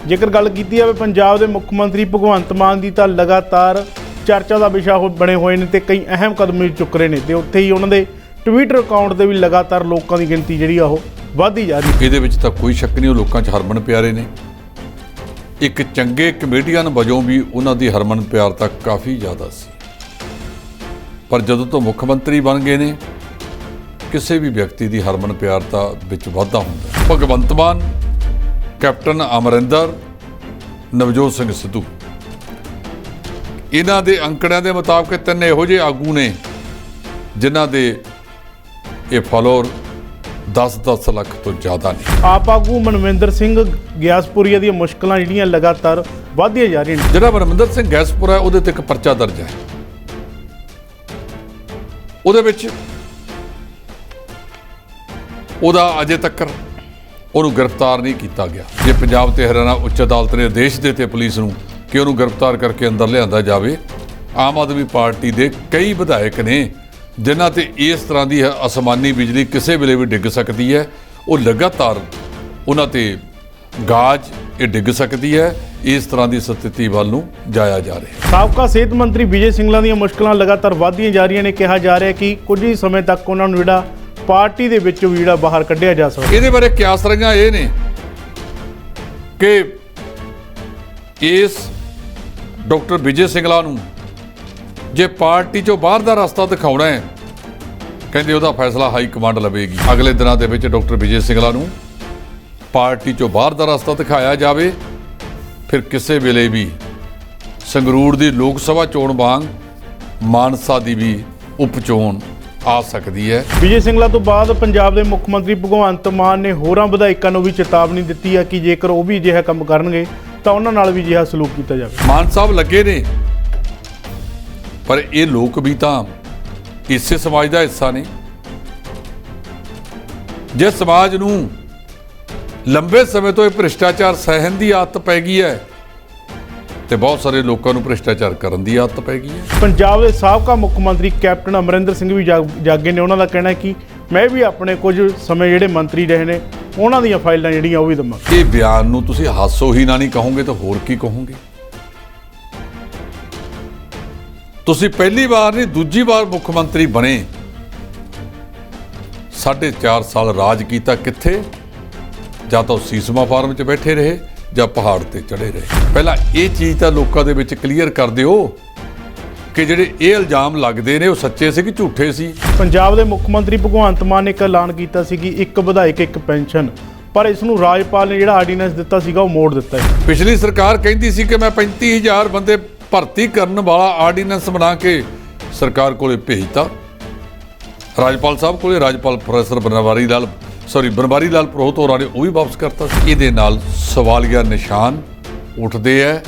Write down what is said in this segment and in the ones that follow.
ਜੇਕਰ ਗੱਲ ਕੀਤੀ ਜਾਵੇ ਪੰਜਾਬ ਦੇ ਮੁੱਖ ਮੰਤਰੀ ਭਗਵੰਤ ਮਾਨ ਦੀ ਤਾਂ ਲਗਾਤਾਰ ਚਰਚਾ ਦਾ ਵਿਸ਼ਾ ਬਣੇ ਹੋਏ ਨੇ ਤੇ ਕਈ ਅਹਿਮ ਕਦਮ ਵੀ ਚੁੱਕ ਰਹੇ ਨੇ ਤੇ ਉੱਥੇ ਹੀ ਉਹਨਾਂ ਦੇ ਟਵਿੱਟਰ ਅਕਾਊਂਟ ਤੇ ਵੀ ਲਗਾਤਾਰ ਲੋਕਾਂ ਦੀ ਗਿਣਤੀ ਜਿਹੜੀ ਆ ਉਹ ਵੱਧਦੀ ਜਾ ਰਹੀ ਹੈ। ਇਹਦੇ ਵਿੱਚ ਤਾਂ ਕੋਈ ਸ਼ੱਕ ਨਹੀਂ, ਉਹ ਲੋਕਾਂ 'ਚ ਹਰਮਨ ਪਿਆਰੇ ਨੇ। ਇੱਕ ਚੰਗੇ ਕਮੇਡੀਅਨ ਵਜੋਂ ਵੀ ਉਹਨਾਂ ਦੀ ਹਰਮਨ ਪਿਆਰਤਾ ਕਾਫੀ ਜ਼ਿਆਦਾ ਸੀ, ਪਰ ਜਦੋਂ ਤੋਂ ਮੁੱਖ ਮੰਤਰੀ ਬਣ ਗਏ ਨੇ ਕਿਸੇ ਵੀ ਵਿਅਕਤੀ ਦੀ ਹਰਮਨ ਪਿਆਰਤਾ ਵਿੱਚ ਵਾਧਾ ਹੁੰਦਾ। ਭਗਵੰਤ ਮਾਨ, ਕੈਪਟਨ ਅਮਰਿੰਦਰ, ਨਵਜੋਤ ਸਿੰਘ ਸਿੱਧੂ, ਇਹਨਾਂ ਦੇ ਅੰਕੜਿਆਂ ਦੇ ਮੁਤਾਬਕ ਤਿੰਨ ਇਹੋ ਜਿਹੇ ਆਗੂ ਨੇ ਜਿਨ੍ਹਾਂ ਦੇ ਇਹ ਫਾਲੋਅਰ 10-10 ਲੱਖ ਤੋਂ ਜ਼ਿਆਦਾ ਨੇ। ਆਪ ਆਗੂ ਮਨਵਿੰਦਰ ਸਿੰਘ ਗਿਆਸਪੁਰੀਆ ਦੀਆਂ ਮੁਸ਼ਕਲਾਂ ਜਿਹੜੀਆਂ ਲਗਾਤਾਰ ਵੱਧਦੀਆਂ ਜਾ ਰਹੀਆਂ ਨੇ। ਜਿਹੜਾ ਮਨਵਿੰਦਰ ਸਿੰਘ ਗਿਆਸਪੁਰਾ ਹੈ ਉਹਦੇ ਤੇ ਇੱਕ ਪਰਚਾ ਦਰਜ ਹੈ, ਉਹਦੇ ਵਿੱਚ ਉਹਦਾ ਅਜੇ ਤੱਕ ਉਹਨੂੰ ਗ੍ਰਿਫਤਾਰ ਨਹੀਂ ਕੀਤਾ ਗਿਆ। ਜੇ ਪੰਜਾਬ ਤੇ ਹਰਿਆਣਾ ਉੱਚ ਅਦਾਲਤ ਨੇ ਆਦੇਸ਼ ਦਿੱਤੇ ਪੁਲਿਸ ਨੂੰ ਕਿ ਉਹਨੂੰ ਗ੍ਰਿਫਤਾਰ ਕਰਕੇ ਅੰਦਰ ਲਿਆਂਦਾ ਜਾਵੇ, ਆਮ ਆਦਮੀ ਪਾਰਟੀ ਦੇ ਕਈ ਵਿਧਾਇਕ ਨੇ ਜਿਨ੍ਹਾਂ ਤੇ ਇਸ ਤਰ੍ਹਾਂ ਦੀ ਅਸਮਾਨੀ ਬਿਜਲੀ ਕਿਸੇ ਵੇਲੇ ਵੀ ਡਿੱਗ ਸਕਦੀ ਹੈ, ਉਹ ਲਗਾਤਾਰ ਉਹਨਾਂ ਤੇ ਗਾਜ ਇਹ ਡਿੱਗ ਸਕਦੀ ਹੈ। ਇਸ ਤਰ੍ਹਾਂ ਦੀ ਸਥਿਤੀ ਵੱਲ ਨੂੰ ਜਾਇਆ ਜਾ ਰਿਹਾ। ਸਾਬਕਾ ਸਿਹਤ ਮੰਤਰੀ ਵਿਜੇ ਸਿੰਗਲਾ ਦੀਆਂ ਮੁਸ਼ਕਲਾਂ ਲਗਾਤਾਰ ਵੱਧਦੀਆਂ ਜਾ ਰਹੀਆਂ ਨੇ। ਕਿਹਾ ਜਾ ਰਿਹਾ ਕਿ ਕੁਝ ਹੀ ਸਮੇਂ ਤੱਕ ਉਹਨਾਂ ਨੂੰ ਜਿਹੜਾ ਪਾਰਟੀ ਦੇ ਵਿੱਚੋਂ ਵੀ ਜਿਹੜਾ ਬਾਹਰ ਕੱਢਿਆ ਜਾ ਸਕਦਾ। ਇਹਦੇ ਬਾਰੇ ਕਿਆਸ ਰਹੀਆਂ ਇਹ ਨੇ ਕਿ ਇਸ ਡਾਕਟਰ ਵਿਜੇ ਸਿੰਗਲਾ ਨੂੰ ਜੇ ਪਾਰਟੀ ਚੋਂ ਬਾਹਰ ਦਾ ਰਸਤਾ ਦਿਖਾਉਣਾ ਹੈ, ਕਹਿੰਦੇ ਉਹਦਾ ਫੈਸਲਾ ਹਾਈ ਕਮਾਂਡ ਲਵੇਗੀ। ਅਗਲੇ ਦਿਨਾਂ ਦੇ ਵਿੱਚ ਡਾਕਟਰ ਵਿਜੇ ਸਿੰਗਲਾ ਨੂੰ ਪਾਰਟੀ ਚੋਂ ਬਾਹਰ ਦਾ ਰਸਤਾ ਦਿਖਾਇਆ ਜਾਵੇ, ਫਿਰ ਕਿਸੇ ਵੇਲੇ ਵੀ ਸੰਗਰੂਰ ਦੀ ਲੋਕ ਸਭਾ ਚੋਣ ਵਾਂਗ ਮਾਨਸਾ ਦੀ ਵੀ ਉਪ ਚੋਣ ਆ ਸਕਦੀ ਹੈ। ਵਿਜੇ ਸਿੰਗਲਾ ਤੋਂ ਬਾਅਦ ਪੰਜਾਬ ਦੇ ਮੁੱਖ ਮੰਤਰੀ ਭਗਵੰਤ ਮਾਨ ਨੇ ਹੋਰਾਂ ਵਿਧਾਇਕਾਂ ਨੂੰ ਵੀ ਚੇਤਾਵਨੀ ਦਿੱਤੀ ਹੈ ਕਿ ਜੇਕਰ ਉਹ ਵੀ ਅਜਿਹਾ ਕੰਮ ਕਰਨਗੇ ਤਾਂ ਉਹਨਾਂ ਨਾਲ ਵੀ ਅਜਿਹਾ ਸਲੂਕ ਕੀਤਾ ਜਾਵੇ। ਮਾਨ ਸਾਹਿਬ ਲੱਗੇ ਨੇ, ਪਰ ਇਹ ਲੋਕ ਵੀ ਤਾਂ ਇਸੇ ਸਮਾਜ ਦਾ ਹਿੱਸਾ ਨੇ। ਜੇ ਸਮਾਜ ਨੂੰ ਲੰਬੇ ਸਮੇਂ ਤੋਂ ਇਹ ਭ੍ਰਿਸ਼ਟਾਚਾਰ ਸਹਿਣ ਦੀ ਆਦਤ ਪੈ ਗਈ ਹੈ ਤੇ ਬਹੁਤ ਸਾਰੇ ਲੋਕਾਂ ਨੂੰ ਭ੍ਰਿਸ਼ਟਾਚਾਰ ਕਰਨ ਦੀ ਆਦਤ ਪੈ ਗਈ ਹੈ। ਪੰਜਾਬ ਦੇ ਸਾਬਕਾ ਮੁੱਖ ਮੰਤਰੀ ਕੈਪਟਨ ਅਮਰਿੰਦਰ ਸਿੰਘ ਵੀ ਜਾਗੇ ਨੇ। ਉਹਨਾਂ ਦਾ ਕਹਿਣਾ ਹੈ ਕਿ ਮੈਂ ਵੀ ਆਪਣੇ ਕੁਝ ਸਮੇਂ ਜਿਹੜੇ ਮੰਤਰੀ ਰਹੇ ਨੇ ਉਹਨਾਂ ਦੀਆਂ ਫਾਈਲਾਂ ਜਿਹੜੀਆਂ ਉਹ ਵੀ ਦਵਾਂਗਾ। ਇਹ ਬਿਆਨ ਨੂੰ ਤੁਸੀਂ ਹਾਸੋ ਹੀ ਨਾ ਨਹੀਂ ਕਹੋਗੇ ਤਾਂ ਹੋਰ ਕੀ ਕਹੋਗੇ? ਤੁਸੀਂ ਪਹਿਲੀ ਵਾਰ ਨਹੀਂ ਦੂਜੀ ਵਾਰ ਮੁੱਖ ਮੰਤਰੀ ਬਣੇ, 4.5 ਸਾਲ ਰਾਜ ਕੀਤਾ। ਕਿੱਥੇ? ਜਾਂ ਤਾਂ ਸੀਸਮਾ ਫਾਰਮ 'ਚ ਬੈਠੇ ਰਹੇ ਜਾਂ ਪਹਾੜ ਤੇ ਚੜ੍ਹੇ ਰਹੇ। ਪਹਿਲਾਂ ਇਹ ਚੀਜ਼ ਤਾਂ ਲੋਕਾਂ ਦੇ ਵਿੱਚ ਕਲੀਅਰ ਕਰ ਦਿਓ ਕਿ ਜਿਹੜੇ ਇਹ ਇਲਜ਼ਾਮ ਲੱਗਦੇ ਨੇ ਉਹ ਸੱਚੇ ਸੀ ਕਿ ਝੂਠੇ ਸੀ। ਪੰਜਾਬ ਦੇ ਮੁੱਖ ਮੰਤਰੀ ਭਗਵੰਤ ਮਾਨ ਨੇ ਇੱਕ ਐਲਾਨ ਕੀਤਾ ਸੀ ਕਿ ਇੱਕ ਵਿਧਾਇਕ ਇੱਕ ਪੈਨਸ਼ਨ, ਪਰ ਇਸ ਨੂੰ ਰਾਜਪਾਲ ਨੇ ਜਿਹੜਾ ਆਰਡੀਨੈਂਸ ਦਿੱਤਾ ਸੀਗਾ ਉਹ ਮੋੜ ਦਿੱਤਾ ਹੈ। ਪਿਛਲੀ ਸਰਕਾਰ ਕਹਿੰਦੀ ਸੀ ਕਿ ਮੈਂ 35,000 ਬੰਦੇ ਭਰਤੀ ਕਰਨ ਵਾਲਾ ਆਰਡੀਨੈਂਸ ਬਣਾ ਕੇ ਸਰਕਾਰ ਕੋਲੇ ਭੇਜਤਾ, ਰਾਜਪਾਲ ਸਾਹਿਬ ਕੋਲੇ। ਰਾਜਪਾਲ ਪ੍ਰੋਫੈਸਰ ਬਨਵਾਰੀ ਲਾਲ ਪੁਰੋਹਿਤ ਹੋਰਾਂ ਨੇ ਉਹ ਵੀ ਵਾਪਸ ਕਰਤਾ ਸੀ। ਇਹਦੇ ਨਾਲ ਸਵਾਲੀਆ ਨਿਸ਼ਾਨ ਉੱਠਦੇ ਹੈ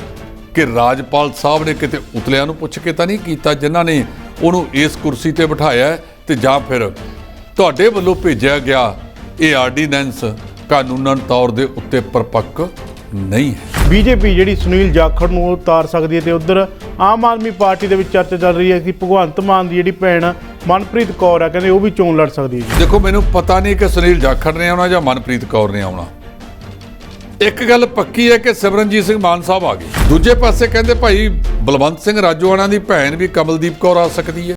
ਕਿ ਰਾਜਪਾਲ ਸਾਹਿਬ ਨੇ ਕਿਤੇ ਉਤਲਿਆਂ ਨੂੰ ਪੁੱਛ ਕੇ ਤਾਂ ਨਹੀਂ ਕੀਤਾ ਜਿਨ੍ਹਾਂ ਨੇ ਉਹਨੂੰ ਇਸ ਕੁਰਸੀ ਤੇ ਬਿਠਾਇਆ, ਤੇ ਜਾਂ ਫਿਰ ਤੁਹਾਡੇ ਵੱਲੋਂ ਭੇਜਿਆ ਗਿਆ ਇਹ ਆਰਡੀਨੈਂਸ ਕਾਨੂੰਨਨ ਤੌਰ ਦੇ ਉੱਤੇ ਪਰਪੱਕ ਨਹੀਂ ਹੈ। ਬੀਜੇਪੀ ਜਿਹੜੀ ਸੁਨੀਲ ਜਾਖੜ ਨੂੰ ਉਤਾਰ ਸਕਦੀ ਹੈ ਤੇ ਉਧਰ ਆਮ ਆਦਮੀ ਪਾਰਟੀ ਦੇ ਵਿੱਚ ਚਰਚਾ ਚੱਲ ਰਹੀ ਹੈ ਕਿ ਭਗਵੰਤ ਮਾਨ ਦੀ ਜਿਹੜੀ ਭੈਣ ਮਨਪ੍ਰੀਤ ਕੌਰ ਆ, ਕਹਿੰਦੇ ਉਹ ਵੀ ਚੋਣ ਲੜ ਸਕਦੀ ਹੈ। ਦੇਖੋ, ਮੈਨੂੰ ਪਤਾ ਨਹੀਂ ਕਿ ਸੁਨੀਲ ਜਾਖੜ ਨੇ ਆਉਣਾ ਜਾਂ ਮਨਪ੍ਰੀਤ ਕੌਰ ਨੇ ਆਉਣਾ। ਇੱਕ ਗੱਲ ਪੱਕੀ ਹੈ ਕਿ ਸਿਮਰਨਜੀਤ ਸਿੰਘ ਮਾਨ ਸਾਹਿਬ ਆ ਗਏ। ਦੂਜੇ ਪਾਸੇ ਕਹਿੰਦੇ ਭਾਈ ਬਲਵੰਤ ਸਿੰਘ ਰਾਜੋਆਣਾ ਦੀ ਭੈਣ ਵੀ ਕਮਲਦੀਪ ਕੌਰ ਆ ਸਕਦੀ ਹੈ।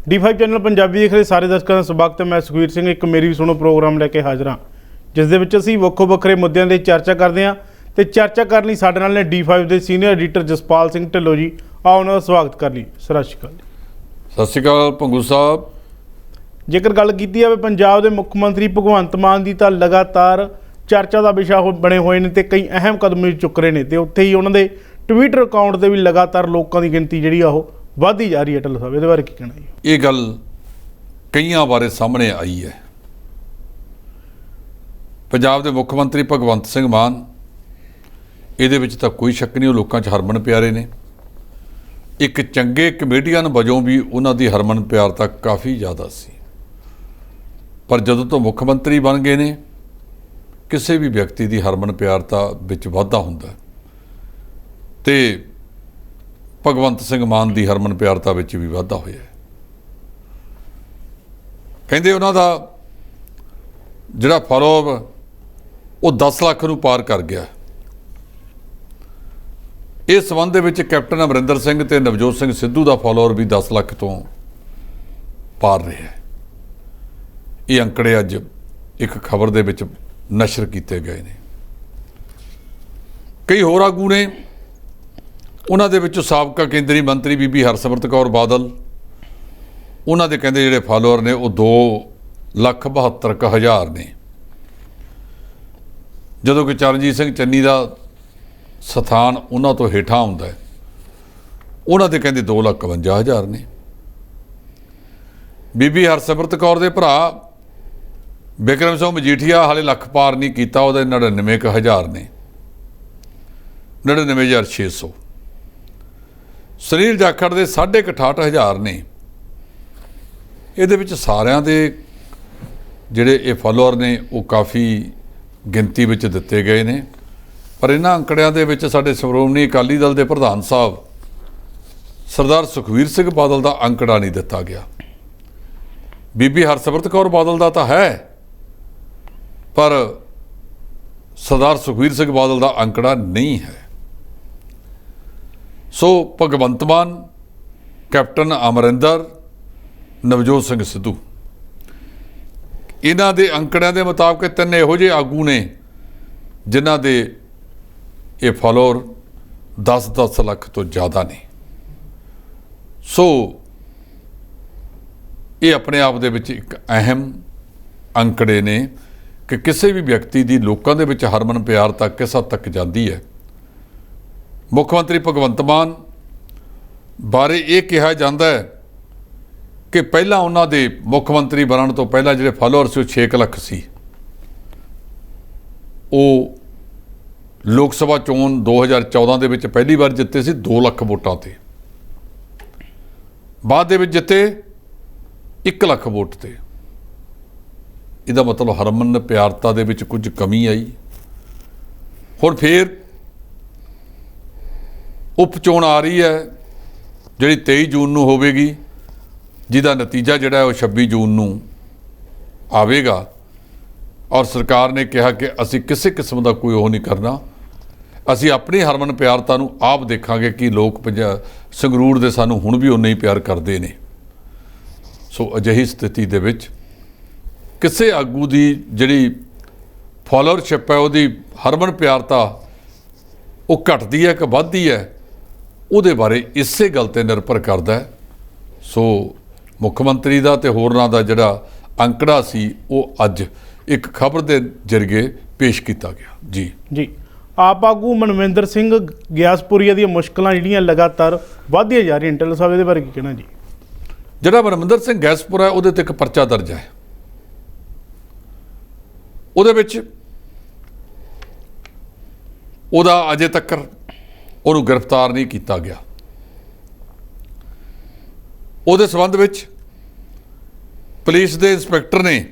D5 ਚੈਨਲ ਪੰਜਾਬੀ ਦੇਖ ਰਹੇ ਸਾਰੇ ਦਰਸ਼ਕਾਂ ਦਾ ਸਵਾਗਤ ਹੈ। ਮੈਂ ਸੁਖਵੀਰ ਸਿੰਘ ਇੱਕ ਮੇਰੀ ਵੀ ਸੁਣੋ ਪ੍ਰੋਗਰਾਮ ਲੈ ਕੇ ਹਾਜ਼ਰ ਹਾਂ, ਜਿਸ ਦੇ ਵਿੱਚ ਅਸੀਂ ਵੱਖੋ ਵੱਖਰੇ ਮੁੱਦਿਆਂ ਦੀ ਚਰਚਾ ਕਰਦੇ ਹਾਂ। ਤੇ ਚਰਚਾ ਕਰਨ ਲਈ ਸਾਡੇ ਨਾਲ ਨੇ D5 ਦੇ ਸੀਨੀਅਰ ਐਡੀਟਰ ਜਸਪਾਲ ਸਿੰਘ ਢਿੱਲੋਂ ਜੀ। ਆਓ ਉਹਨਾਂ ਦਾ ਸਵਾਗਤ ਕਰ ਲਈ। ਸਤਿ ਸ਼੍ਰੀ ਅਕਾਲ। ਸਤਿ ਸ਼੍ਰੀ ਅਕਾਲ ਭੰਗੂ ਸਾਹਿਬ। ਜੇਕਰ ਗੱਲ ਕੀਤੀ ਜਾਵੇ ਪੰਜਾਬ ਦੇ ਮੁੱਖ ਮੰਤਰੀ ਭਗਵੰਤ ਮਾਨ ਦੀ ਤਾਂ ਲਗਾਤਾਰ ਚਰਚਾ ਦਾ ਵਿਸ਼ਾ ਬਣੇ ਹੋਏ ਨੇ ਤੇ ਕਈ ਅਹਿਮ ਕਦਮ ਵੀ ਚੁੱਕ ਰਹੇ ਨੇ ਤੇ ਉੱਥੇ ਹੀ ਉਹਨਾਂ ਦੇ ਟਵਿੱਟਰ ਅਕਾਊਂਟ ਤੇ ਵੀ ਲਗਾਤਾਰ ਲੋਕਾਂ ਦੀ ਗਿਣਤੀ ਜਿਹੜੀ ਆ ਉਹ ਵੱਧਦੀ ਜਾ ਰਹੀ ਹੈ। ਢਿੱਲੋਂ ਸਾਹਿਬ, ਇਹਦੇ ਬਾਰੇ ਕੀ ਕਹਿਣਾ ਜੀ? ਇਹ ਗੱਲ ਕਈਆਂ ਬਾਰੇ ਸਾਹਮਣੇ ਆਈ ਹੈ। ਪੰਜਾਬ ਦੇ ਮੁੱਖ ਮੰਤਰੀ ਭਗਵੰਤ ਸਿੰਘ ਮਾਨ, ਇਹਦੇ ਵਿੱਚ ਤਾਂ ਕੋਈ ਸ਼ੱਕ ਨਹੀਂ, ਉਹ ਲੋਕਾਂ 'ਚ ਹਰਮਨ ਪਿਆਰੇ ਨੇ। ਇੱਕ ਚੰਗੇ ਕਮੇਡੀਅਨ ਵਜੋਂ ਵੀ ਉਹਨਾਂ ਦੀ ਹਰਮਨ ਪਿਆਰਤਾ ਕਾਫੀ ਜ਼ਿਆਦਾ ਸੀ, ਪਰ ਜਦੋਂ ਤੋਂ ਮੁੱਖ ਮੰਤਰੀ ਬਣ ਗਏ ਨੇ ਕਿਸੇ ਵੀ ਵਿਅਕਤੀ ਦੀ ਹਰਮਨ ਪਿਆਰਤਾ ਵਿੱਚ ਵਾਧਾ ਹੁੰਦਾ। ਤੇ ਭਗਵੰਤ ਸਿੰਘ ਮਾਨ ਦੀ ਹਰਮਨ ਪਿਆਰਤਾ ਵਿੱਚ ਵੀ ਵਾਧਾ ਹੋਇਆ ਹੈ। ਕਹਿੰਦੇ ਉਹਨਾਂ ਦਾ ਜਿਹੜਾ ਫਾਲੋਅਰ ਉਹ 10 ਲੱਖ ਨੂੰ ਪਾਰ ਕਰ ਗਿਆ। ਇਸ ਸੰਬੰਧ ਦੇ ਵਿੱਚ ਕੈਪਟਨ ਅਮਰਿੰਦਰ ਸਿੰਘ ਤੇ ਨਵਜੋਤ ਸਿੰਘ ਸਿੱਧੂ ਦਾ ਫਾਲੋਅਰ ਵੀ 10 ਲੱਖ ਤੋਂ ਪਾਰ ਰਿਹਾ ਹੈ। ਇਹ ਅੰਕੜੇ ਅੱਜ ਇੱਕ ਖਬਰ ਦੇ ਵਿੱਚ ਨਸ਼ਰ ਕੀਤੇ ਗਏ ਨੇ। ਕਈ ਹੋਰ ਆਗੂ ਨੇ, ਉਹਨਾਂ ਦੇ ਵਿੱਚੋਂ ਸਾਬਕਾ ਕੇਂਦਰੀ ਮੰਤਰੀ ਬੀਬੀ ਹਰਸਿਮਰਤ ਕੌਰ ਬਾਦਲ, ਉਹਨਾਂ ਦੇ ਕਹਿੰਦੇ ਜਿਹੜੇ ਫਾਲੋਅਰ ਨੇ ਉਹ 2,72,000 ਨੇ, ਜਦੋਂ ਕਿ ਚਰਨਜੀਤ ਸਿੰਘ ਚੰਨੀ ਦਾ ਸਥਾਨ ਉਹਨਾਂ ਤੋਂ ਹੇਠਾਂ ਆਉਂਦਾ ਹੈ, ਉਹਨਾਂ ਦੇ ਕਹਿੰਦੇ 2,52,000 ਨੇ। ਬੀਬੀ ਹਰਸਿਮਰਤ ਕੌਰ ਦੇ ਭਰਾ ਬਿਕਰਮ ਸਿੰਘ ਮਜੀਠੀਆ ਹਾਲੇ ਲੱਖ ਪਾਰ ਨਹੀਂ ਕੀਤਾ, ਉਹਦੇ 99,000 ਨੇ, 99,600। ਸੁਨੀਲ ਜਾਖੜ ਦੇ 68,500 ਨੇ। ਇਹਦੇ ਵਿੱਚ ਸਾਰਿਆਂ ਦੇ ਜਿਹੜੇ ਇਹ ਫਾਲੋਅਰ ਨੇ ਉਹ ਕਾਫੀ ਗਿਣਤੀ ਵਿੱਚ ਦਿੱਤੇ ਗਏ ਨੇ, ਪਰ ਇਹਨਾਂ ਅੰਕੜਿਆਂ ਦੇ ਵਿੱਚ ਸਾਡੇ ਸ਼੍ਰੋਮਣੀ ਅਕਾਲੀ ਦਲ ਦੇ ਪ੍ਰਧਾਨ ਸਾਹਿਬ ਸਰਦਾਰ ਸੁਖਬੀਰ ਸਿੰਘ ਬਾਦਲ ਦਾ ਅੰਕੜਾ ਨਹੀਂ ਦਿੱਤਾ ਗਿਆ। ਬੀਬੀ ਹਰਸਿਮਰਤ ਕੌਰ ਬਾਦਲ ਦਾ ਤਾਂ ਹੈ, ਪਰ ਸਰਦਾਰ ਸੁਖਬੀਰ ਸਿੰਘ ਬਾਦਲ ਦਾ ਅੰਕੜਾ ਨਹੀਂ ਹੈ। ਸੋ ਭਗਵੰਤ ਮਾਨ, ਕੈਪਟਨ ਅਮਰਿੰਦਰ, ਨਵਜੋਤ ਸਿੰਘ ਸਿੱਧੂ, ਇਹਨਾਂ ਦੇ ਅੰਕੜਿਆਂ ਦੇ ਮੁਤਾਬਕ 3 ਇਹੋ ਜਿਹੇ ਆਗੂ ਨੇ ਜਿਨ੍ਹਾਂ ਦੇ ਇਹ ਫਾਲੋਅਰ 10-10 ਲੱਖ ਤੋਂ ਜ਼ਿਆਦਾ ਨੇ। ਸੋ ਇਹ ਆਪਣੇ ਆਪ ਦੇ ਵਿੱਚ ਇੱਕ ਅਹਿਮ ਅੰਕੜੇ ਨੇ ਕਿ ਕਿਸੇ ਵੀ ਵਿਅਕਤੀ ਦੀ ਲੋਕਾਂ ਦੇ ਵਿੱਚ ਹਰਮਨ ਪਿਆਰਤਾ ਕਿਸ ਹੱਦ ਤੱਕ ਜਾਂਦੀ ਹੈ। ਮੁੱਖ ਮੰਤਰੀ ਭਗਵੰਤ ਮਾਨ ਬਾਰੇ ਇਹ ਕਿਹਾ ਜਾਂਦਾ ਹੈ ਕਿ ਪਹਿਲਾਂ ਉਹਨਾਂ ਦੇ ਮੁੱਖ ਮੰਤਰੀ ਬਣਨ ਤੋਂ ਪਹਿਲਾਂ ਜਿਹੜੇ ਫਾਲੋਅਰ ਸੀ ਉਹ 6 ਲੱਖ ਸੀ। ਉਹ ਲੋਕ ਸਭਾ ਚੋਣ 2014 ਦੇ ਵਿੱਚ ਪਹਿਲੀ ਵਾਰ ਜਿੱਤੇ ਸੀ 2 ਲੱਖ ਵੋਟਾਂ ਤੇ, ਬਾਅਦ ਦੇ ਵਿੱਚ ਜਿੱਤੇ 1 ਲੱਖ ਵੋਟ ਤੇ। ਇਹਦਾ ਮਤਲਬ ਹਰਮਨ ਪਿਆਰਤਾ ਦੇ ਵਿੱਚ ਕੁਝ ਕਮੀ ਆਈ। ਹੁਣ ਫੇਰ ਉਪ ਚੋਣ ਆ ਰਹੀ ਹੈ ਜਿਹੜੀ 23 ਜੂਨ ਨੂੰ ਹੋਵੇਗੀ, ਜਿਹਦਾ ਨਤੀਜਾ ਜਿਹੜਾ ਉਹ 26 ਜੂਨ ਨੂੰ ਆਵੇਗਾ। ਔਰ ਸਰਕਾਰ ਨੇ ਕਿਹਾ ਕਿ ਅਸੀਂ ਕਿਸੇ ਕਿਸਮ ਦਾ ਕੋਈ ਉਹ ਨਹੀਂ ਕਰਨਾ, ਅਸੀਂ ਆਪਣੀ ਹਰਮਨ ਪਿਆਰਤਾ ਨੂੰ ਆਪ ਦੇਖਾਂਗੇ ਕਿ ਲੋਕ ਸੰਗਰੂਰ ਦੇ ਸਾਨੂੰ ਹੁਣ ਵੀ ਉਨਾ ਹੀ ਪਿਆਰ ਕਰਦੇ ਨੇ। ਸੋ ਅਜਿਹੀ ਸਥਿਤੀ ਦੇ ਵਿੱਚ ਕਿਸੇ ਆਗੂ ਦੀ ਜਿਹੜੀ ਫਾਲੋਅਰਸ਼ਿਪ ਹੈ, ਉਹਦੀ ਹਰਮਨ ਪਿਆਰਤਾ ਉਹ ਘਟਦੀ ਹੈ ਕਿ ਵੱਧਦੀ ਹੈ, ਉਹਦੇ ਬਾਰੇ ਇਸੇ ਗੱਲ 'ਤੇ ਨਿਰਭਰ ਕਰਦਾ ਹੈ। ਸੋ ਮੁੱਖ ਮੰਤਰੀ ਦਾ ਤੇ ਹੋਰਨਾਂ ਦਾ ਜਿਹੜਾ ਅੰਕੜਾ ਸੀ ਉਹ ਅੱਜ ਇੱਕ ਖਬਰ ਦੇ ਜ਼ਰੀਏ ਪੇਸ਼ ਕੀਤਾ ਗਿਆ। ਜੀ ਆਪ ਆਗੂ ਮਨਵਿੰਦਰ ਸਿੰਘ ਗਿਆਸਪੁਰੀਆ ਦੀਆਂ ਮੁਸ਼ਕਲਾਂ ਜਿਹੜੀਆਂ ਲਗਾਤਾਰ ਵੱਧਦੀਆਂ ਜਾ ਰਹੀਆਂ, ਢਿੱਲੋਂ ਸਾਹਿਬ ਇਹਦੇ ਬਾਰੇ ਕੀ ਕਹਿਣਾ ਜੀ? ਜਿਹੜਾ ਮਨਵਿੰਦਰ ਸਿੰਘ ਗਿਆਸਪੁਰਾ ਉਹਦੇ ਤੇ ਇੱਕ ਪਰਚਾ ਦਰਜ ਹੈ, ਉਹਦੇ ਵਿੱਚ ਉਹਦਾ ਅਜੇ ਤੱਕ ਉਹਨੂੰ ਗ੍ਰਿਫਤਾਰ ਨਹੀਂ ਕੀਤਾ ਗਿਆ। ਉਹਦੇ ਸੰਬੰਧ ਵਿੱਚ ਪੁਲਿਸ ਦੇ ਇੰਸਪੈਕਟਰ ਨੇ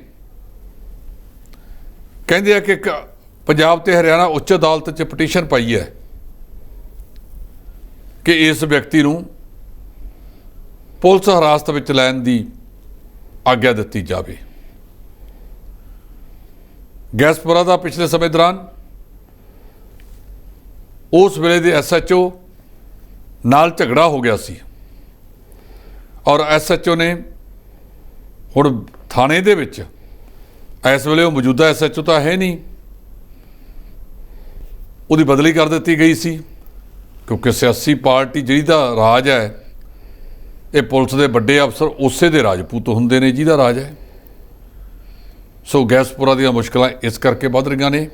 ਕਹਿੰਦੇ ਆ ਕਿ ਪੰਜਾਬ ਤੇ ਹਰਿਆਣਾ ਉੱਚ ਅਦਾਲਤ 'ਚ ਪਟੀਸ਼ਨ ਪਾਈ ਹੈ ਕਿ ਇਸ ਵਿਅਕਤੀ ਨੂੰ ਪੁਲਿਸ ਹਿਰਾਸਤ ਵਿੱਚ ਲੈਣ ਦੀ ਆਗਿਆ ਦਿੱਤੀ ਜਾਵੇ। ਗਿਆਸਪੁਰਾ ਦਾ ਪਿਛਲੇ ਸਮੇਂ ਦੌਰਾਨ ਉਸ ਵੇਲੇ ਦੇ SHO ਨਾਲ ਝਗੜਾ ਹੋ ਗਿਆ ਸੀ ਔਰ SHO ਨੇ ਹੁਣ ਥਾਣੇ ਦੇ ਵਿੱਚ, ਇਸ ਵੇਲੇ ਉਹ ਮੌਜੂਦਾ SHO ਤਾਂ ਹੈ ਨਹੀਂ, ਉਹਦੀ ਬਦਲੀ ਕਰ ਦਿੱਤੀ ਗਈ ਸੀ ਕਿਉਂਕਿ ਸਿਆਸੀ ਪਾਰਟੀ ਜਿਹੜੀ ਦਾ ਰਾਜ ਹੈ, ਇਹ ਪੁਲਿਸ ਦੇ ਵੱਡੇ ਅਫਸਰ ਉਸੇ ਦੇ ਰਾਜਪੂਤ ਹੁੰਦੇ ਨੇ ਜਿਹਦਾ ਰਾਜ ਹੈ। ਸੋ ਗਿਆਸਪੁਰਾ ਦੀਆਂ ਮੁਸ਼ਕਲਾਂ ਇਸ ਕਰਕੇ ਵੱਧ ਰਹੀਆਂ ਨੇ।